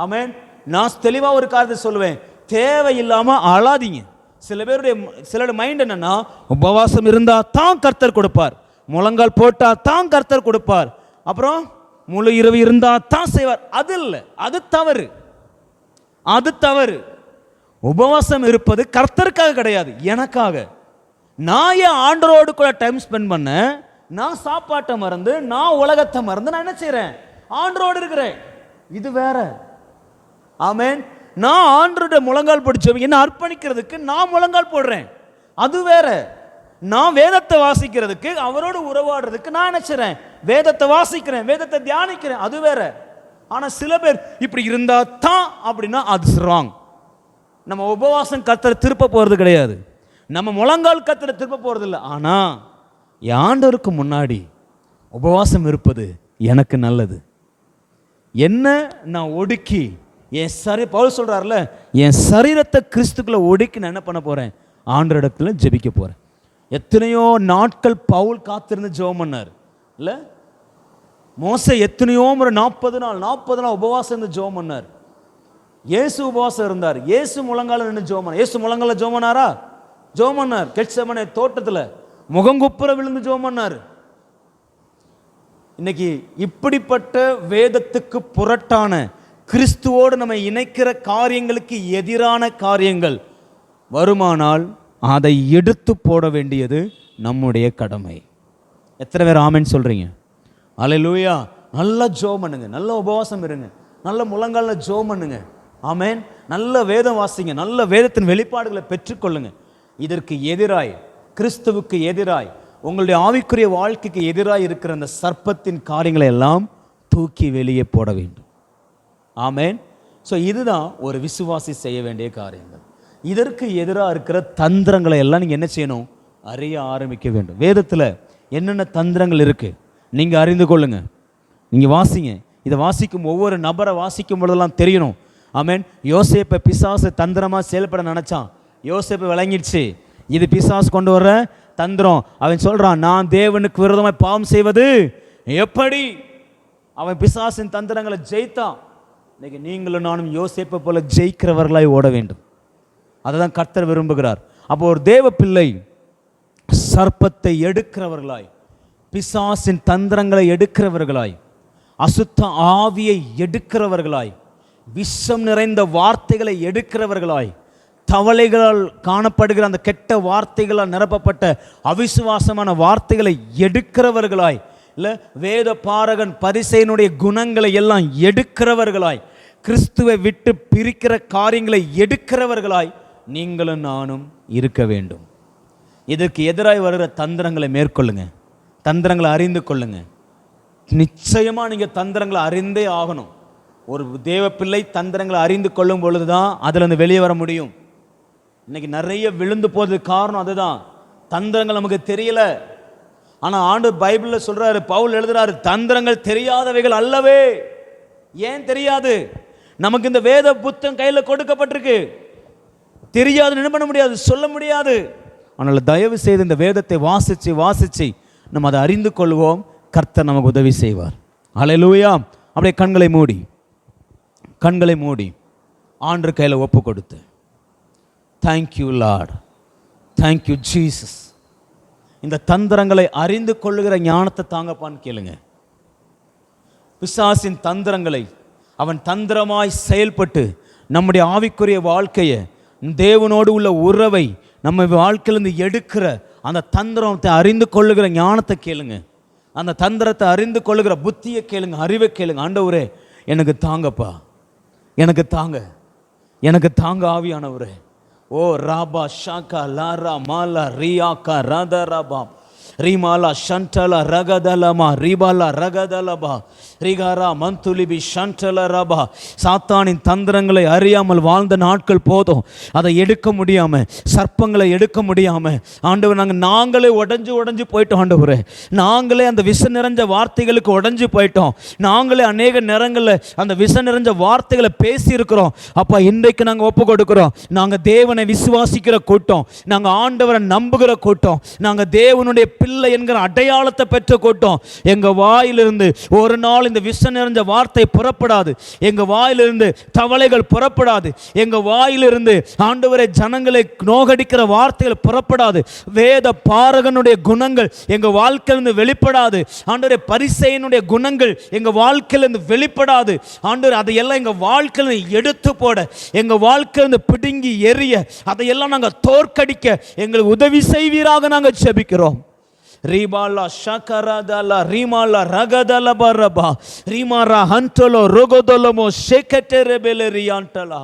Speaker 1: ஆமேன். நான் தெளிவாக ஒரு காரியத்தை சொல்லுவேன், தேவையில்லாமல் அழாதீங்க. சிலருடைய மைண்ட் என்னன்னா, உபவாசம் இருந்தா தான் கர்த்தர் கொடுப்பார், முழங்கால் போட்டா தான் கர்த்தர் கொடுப்பார், அப்புறம் முழு இரவு இருந்தா தான் செய்வார். அது இல்லை, அது தவறு, அது தவறு. உபவாசம் இருப்பது கர்த்தருக்காக கிடையாது, எனக்காக. நான் என் ஆண்டரோடு கூட டைம் ஸ்பெண்ட் பண்ண, நான் சாப்பாட்டை மறந்து, நான் உலகத்தை மறந்து நான் என்ன செய்றேன்? ஆண்டரோடு இருக்கிறேன். இது வேற. ஆமேன். நான் ஆண்டரோட முழங்கால் போட்டு என்ன அர்ப்பணிக்கிறதுக்கு நான் முழங்கால் போடுறேன், அது வேற. நான் வேதத்தை வாசிக்கிறதுக்கு, அவரோடு உறவாடுறதுக்கு நான் நினைச்சிறேன், வேதத்தை வாசிக்கிறேன், வேதத்தை தியானிக்கிறேன், அது வேற. ஆனா சில பேர் இப்படி இருந்தா தான் அப்படின்னா அது ராங். நம்ம உபவாசம் கர்த்தரை திருப்ப போறது கிடையாது, நம்ம முழங்கால் கர்த்தரை திருப்ப போறது இல்லை. ஆனா ஆண்டவருக்கு முன்னாடி உபவாசம் இருப்பது எனக்கு நல்லது. என்ன நான் ஒடுக்கி என் பவுல் சொல்றாருல, என் சரீரத்தை கிறிஸ்துக்குள்ள ஒடுக்கி நான் என்ன பண்ண போறேன்? ஆண்டவரிடத்துல ஜெபிக்க போறேன். எத்தனையோ நாட்கள் பவுல் காத்திருந்து ஜெபம் பண்ணார் இல்ல? மோசே எத்தனையோ முறை 40 நாள் உபவாசம் இருந்து ஜெபம் பண்ணார். இயேசு உபவாசம் இருந்தார். இயேசு முழங்கால நின்று ஜெபம் பண்ணார். இயேசு முழங்கால ஜெபம் பண்ணாரா? ஜெபம் பண்ணார். கெத்செமனே தோட்டத்துல முகங்குப்புற விழுந்து ஜெபம் பண்ணார். இன்னைக்கு இப்படிப்பட்ட வேதத்துக்கு புரட்டான, கிறிஸ்துவோடு நம்ம இணைக்கிற காரியங்களுக்கு எதிரான காரியங்கள் வருமானால் அதை எடுத்து போட வேண்டியது நம்முடைய கடமை. எத்தனை பேர் ஆமென் சொல்றீங்க? அல்லேலூயா. நல்லா ஜெபம் பண்ணுங்க, நல்ல உபவாசம் இருங்க, நல்ல முழங்கால ஜெபம் பண்ணுங்க. ஆமென். நல்ல வேதம் வாசிங்க, நல்ல வேதத்தின் வெளிப்பாடுகளை பெற்றுக்கொள்ளுங்க. இதற்கு எதிராய், கிறிஸ்துவுக்கு எதிராய், உங்களுடைய ஆவிக்குரிய வாழ்க்கைக்கு எதிராய் இருக்கிற அந்த சர்ப்பத்தின் காரியங்களை எல்லாம் தூக்கி வெளியே போட வேண்டும். ஆமேன். ஸோ இதுதான் ஒரு விசுவாசி செய்ய வேண்டிய காரியங்கள். இதற்கு எதிராக இருக்கிற தந்திரங்களை எல்லாம் நீங்கள் என்ன செய்யணும்? அறிய ஆரம்பிக்க வேண்டும். வேதத்தில் என்னென்ன தந்திரங்கள் இருக்குது நீங்கள் அறிந்து கொள்ளுங்க. நீங்கள் வாசிங்க. இதை வாசிக்கும் ஒவ்வொரு நபரை வாசிக்கும் பொழுதெல்லாம் தெரியணும். ஆமேன். யோசேப்பை பிசாசு தந்திரமாக செயல்பட நினச்சான். யோசேப்பை விளங்கிடுச்சு, இது பிசாசு கொண்டு வர தந்திரம். அவன் சொல்கிறான், நான் தேவனுக்கு விரோதமாக பாவம் செய்வது எப்படி? அவன் பிசாசின் தந்திரங்களை ஜெயித்தான். இன்னைக்கு நீங்களும் நானும் யோசேப்பை போல ஜெயிக்கிறவர்களாய் ஓட வேண்டும். அதை தான் கர்த்தர் விரும்புகிறார். அப்போ ஒரு தேவ பிள்ளை சர்ப்பத்தை எடுக்கிறவர்களாய், பிசாசின் தந்திரங்களை எடுக்கிறவர்களாய், அசுத்த ஆவியை எடுக்கிறவர்களாய், விஷம் நிறைந்த வார்த்தைகளை எடுக்கிறவர்களாய், தவளைகளால் காணப்படுகிற அந்த கெட்ட வார்த்தைகளால் நிரப்பப்பட்ட அவிசுவாசமான வார்த்தைகளை எடுக்கிறவர்களாய், இல்லை வேத பாரகன் பரிசேயனுடைய குணங்களை எல்லாம் எடுக்கிறவர்களாய், கிறிஸ்துவை விட்டு பிரிக்கிற காரியங்களை எடுக்கிறவர்களாய் நீங்களும் நானும் இருக்க வேண்டும். இதற்கு எதிராய் வருகிற தந்திரங்களை மேற்கொள்ளுங்க, தந்திரங்களை அறிந்து கொள்ளுங்க. நிச்சயமாக நீங்கள் தந்திரங்களை அறிந்தே ஆகணும். ஒரு தேவ பிள்ளை தந்திரங்களை அறிந்து கொள்ளும் பொழுது தான் அதில் வெளியே வர முடியும். இன்னைக்கு நிறைய விழுந்து போகிறதுக்கு காரணம் அதுதான், தந்திரங்கள் நமக்கு தெரியல. ஆனால் ஆண்டு பைபிளில் சொல்றாரு, பவுல் எழுதுறாரு, தந்திரங்கள் தெரியாதவைகள் அல்லவே. ஏன் தெரியாது? நமக்கு இந்த வேத புத்தகம் கையில் கொடுக்கப்பட்டிருக்கு. தெரியாது என்ன பண்ண முடியாது, சொல்ல முடியாது. ஆனால் தயவு செய்து இந்த வேதத்தை வாசிச்சு வாசிச்சு நம்ம அதை அறிந்து கொள்வோம். கர்த்தர் நமக்கு உதவி செய்வார். அல்லேலூயா. அப்படியே கண்களை மூடி ஆண்டு கையில் ஒப்பு கொடுத்து, தேங்க்யூ லார்ட், தேங்க்யூ ஜீசஸ், இந்த தந்திரங்களை அறிந்து கொள்ளுகிற ஞானத்தை தாங்கப்பான்னு கேளுங்க. பிசாசின் தந்திரங்களை அவன் தந்திரமாய் செயல்பட்டு நம்முடைய ஆவிக்குரிய வாழ்க்கையை, தேவனோடு உள்ள உறவை நம்ம வாழ்க்கையிலிருந்து எடுக்கிற அந்த தந்திரத்தை அறிந்து கொள்ளுகிற ஞானத்தை கேளுங்க. அந்த தந்திரத்தை அறிந்து கொள்ளுகிற புத்தியை கேளுங்க, அறிவை கேளுங்க. ஆண்டவரே எனக்கு தாங்கப்பா, எனக்கு தாங்க, எனக்கு தாங்க ஆவியானவரே. ஓ ராபா ஷாக்கா லாரா மாலா ரியாக்கா ராதா ராபா ரீமாலா ஷண்டலா ரகதலமா ரீபாலா ரகதலபா ரிகாரா மந்துலிபி ஷண்டல ரபா. சாத்தானின் தந்திரங்களை அறியாமல் வாழ்ந்த நாட்கள் போதும். அதை எடுக்க முடியாமல், சர்ப்பங்களை எடுக்க முடியாமல் ஆண்டவர் நாங்களே உடஞ்சு போயிட்டோம். ஆண்டவரே நாங்களே அந்த விஷ நிறைஞ்ச வார்த்தைகளுக்கு உடஞ்சு போயிட்டோம். நாங்களே அநேக நேரங்களில் அந்த விஷ நிறைஞ்ச வார்த்தைகளை பேசியிருக்கிறோம். அப்பா இன்றைக்கு நாங்கள் ஒப்பு கொடுக்கிறோம். நாங்கள் தேவனை விசுவாசிக்கிற கூட்டம், நாங்கள் ஆண்டவரை நம்புகிற கூட்டம், நாங்கள் தேவனுடைய பிள்ளை என்கிற அடையாளத்தை பெற்ற கூட்டம். எங்க வாயிலிருந்து ஒரு நாள் இந்த விஷ நிறைஞ்ச வார்த்தை புறப்படாது. எங்க வாயிலிருந்து தவளைகள் புறப்படாது. எங்க வாயிலிருந்து ஆண்டவரே ஜனங்களை நோகடிக்கிற வார்த்தைகள் புறப்படாது. வேத பாரகனுடைய குணங்கள் எங்க வாழ்க்கையிலிருந்து வெளிப்படாது. ஆண்டவரே பரிசேயனுடைய குணங்கள் எங்க வாழ்க்கையிலிருந்து வெளிப்படாது. ஆண்டவரே அதையெல்லாம் எங்க வாழ்க்கையில எடுத்து போட, எங்க வாழ்க்கையிலிருந்து பிடுங்கி எறிய, அதையெல்லாம் நாங்கள் தோற்கடிக்க எங்களுக்கு உதவி செய்வீராக நாங்கள் ஜெபிக்கிறோம். ரீபாலா ஷகரதலா ரீமாலா ரகதல பரபா ரீமாரா ஹண்டலோ ரோகதலமோ ஷேகட்டெரெபெல ரியாண்டலா.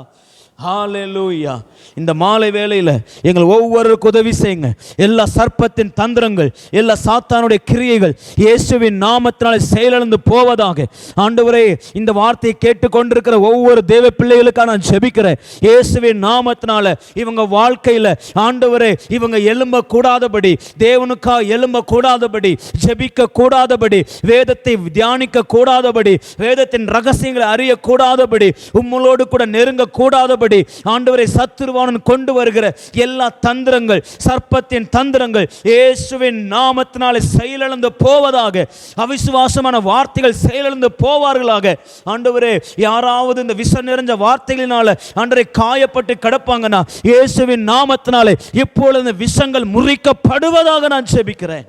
Speaker 1: ஹalleluya. இந்த மாலை வேளையில் எங்கள் ஒவ்வொருவருக்கும் உதவி செய்யுங்க. எல்லா சர்ப்பத்தின் தந்திரங்கள், எல்லா சாத்தானுடைய கிரியைகள் இயேசுவின் நாமத்தினாலே செயலிழந்து போவதாக. ஆண்டவரே இந்த வார்த்தையை கேட்டுக்கொண்டிருக்கிற ஒவ்வொரு தேவ பிள்ளைகளுக்காக நான் ஜெபிக்கிறேன். இயேசுவின் நாமத்தினால இவங்க வாழ்க்கையில் ஆண்டவரே இவங்க எழும்ப கூடாதபடி, தேவனுக்காக எழும்ப கூடாதபடி, ஜெபிக்க கூடாதபடி, வேதத்தை தியானிக்க கூடாதபடி, வேதத்தின் ரகசியங்களை அறிய கூடாதபடி, உம்மளோடு கூட நெருங்க கூடாதபடி ஆண்டவரை சத்துருவானன் கொண்டு வருகிற எல்லா தந்திரங்கள், சர்ப்பத்தின் தந்திரங்கள் இயேசுவின் நாமத்தினாலே செயலிழந்து போவதாக. அவிசுவாசமான வார்த்தைகள் செயலிழந்து போவார்களாக. ஆண்டவரே யாராவது இந்த விஷ நிறைஞ்ச வார்த்தைகளினால ஆண்டவரை காயப்பட்டு கிடப்பாங்கன்னா இயேசுவின் நாமத்தினாலே இப்பொழுது விஷங்கள் முறிக்கப்படுவதாக நான் ஜெபிக்கிறேன்.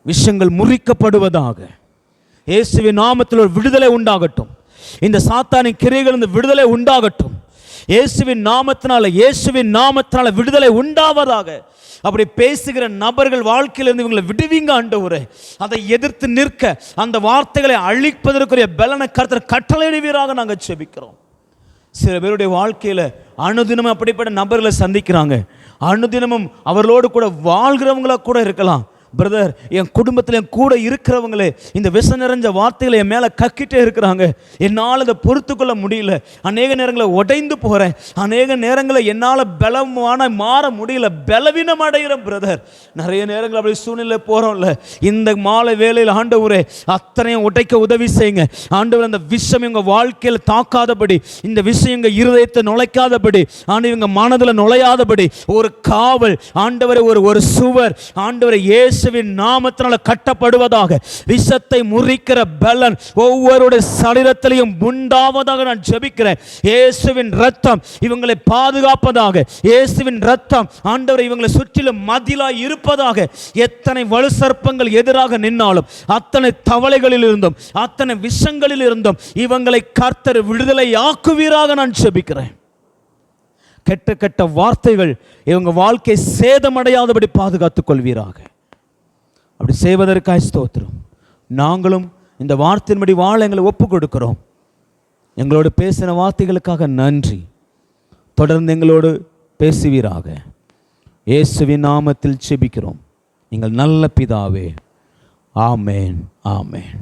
Speaker 1: விஷங்கள் முறிக்கப்படுவதாக. இயேசுவின் நாமத்தில் ஒரு விடுதலை உண்டாகட்டும். இந்த சாத்தானின் கிரியைகளிலிருந்து விடுதலை உண்டாகட்டும். இயேசுவின் நாமத்தினால விடுதலை உண்டாவதாக. அப்படி பேசுகிற நபர்கள் வாழ்க்கையிலிருந்து இவங்களை விடுவீங்க ஆண்டவரே. அதை எதிர்த்து நிற்க, அந்த வார்த்தைகளை அழிப்பதற்குரிய பலனை கர்த்தர் கட்டளையிடுவீராக நாங்கள் ஜெபிக்கிறோம். சில பேருடைய வாழ்க்கையில் அனுதினமும் அப்படிப்பட்ட நபர்களை சந்திக்கிறாங்க. அனுதினமும் அவர்களோடு கூட வாழ்கிறவங்களா கூட இருக்கலாம். பிரதர், என் குடும்பத்தில் என் கூட இருக்கிறவங்களே இந்த விஷ நிறைஞ்ச வார்த்தைகளை என் மேலே கக்கிட்டே இருக்கிறாங்க. என்னால் அதை பொறுத்துக்கொள்ள முடியல. அநேக நேரங்களில் உடைந்து போகிறேன். அநேக நேரங்களில் என்னால் பலமான மாற முடியல, பலவீனம் அடைகிறேன். பிரதர், நிறைய நேரங்கள் அப்படி சூழ்நிலை போகிறோம்ல. இந்த மாலை வேளையில் ஆண்டவரே அத்தனையும் உடைக்க உதவி செய்யுங்க. ஆண்டவர் அந்த விஷம் எங்கள் வாழ்க்கையில் தாக்காதபடி, இந்த விஷயம் எங்கள் இருதயத்தை நுழைக்காதபடி, இவங்க மனதில் நுழையாதபடி ஒரு காவல் ஆண்டவரை, ஒரு சுவர் ஆண்டவரை இயேசுவின் நாமத்தினால கட்டப்படுவதாக. விஷத்தை முறிக்கிற பலன் ஒவ்வொருடைய சரீரத்திலையும் உண்டாவதாக நான் ஜெபிக்கிறேன். இயேசுவின் இரத்தம் இவங்களை பாதுகாப்பதாக. இயேசுவின் இரத்தம் ஆண்டவரை இவங்களை சுற்றிலும் மதிலாய் இருப்பதாக. எத்தனை வலு சர்ப்பங்கள் எதிராக நின்னாலும், அத்தனை தவளைகளில் இருந்தும், அத்தனை விஷங்களில் இருந்தும் இவங்களை கர்த்தர் விடுதலை ஆக்குவீராக நான் ஜெபிக்கிறேன். கெட்ட கெட்ட வார்த்தைகள் இவங்க வாழ்க்கை சேதமடையாதபடி பாதுகாத்துக் கொள்வீராக. அப்படி செய்வதற்காக ஸ்தோத்திரம். நாங்களும் இந்த வார்த்தையின்படி வாழ எங்களை ஒப்பு கொடுக்கிறோம். எங்களோடு பேசின வார்த்தைகளுக்காக நன்றி. தொடர்ந்து எங்களோடு பேசுவீராக. இயேசுவின் நாமத்தில் ஜெபிக்கிறோம் எங்கள் நல்ல பிதாவே. ஆமேன், ஆமேன்.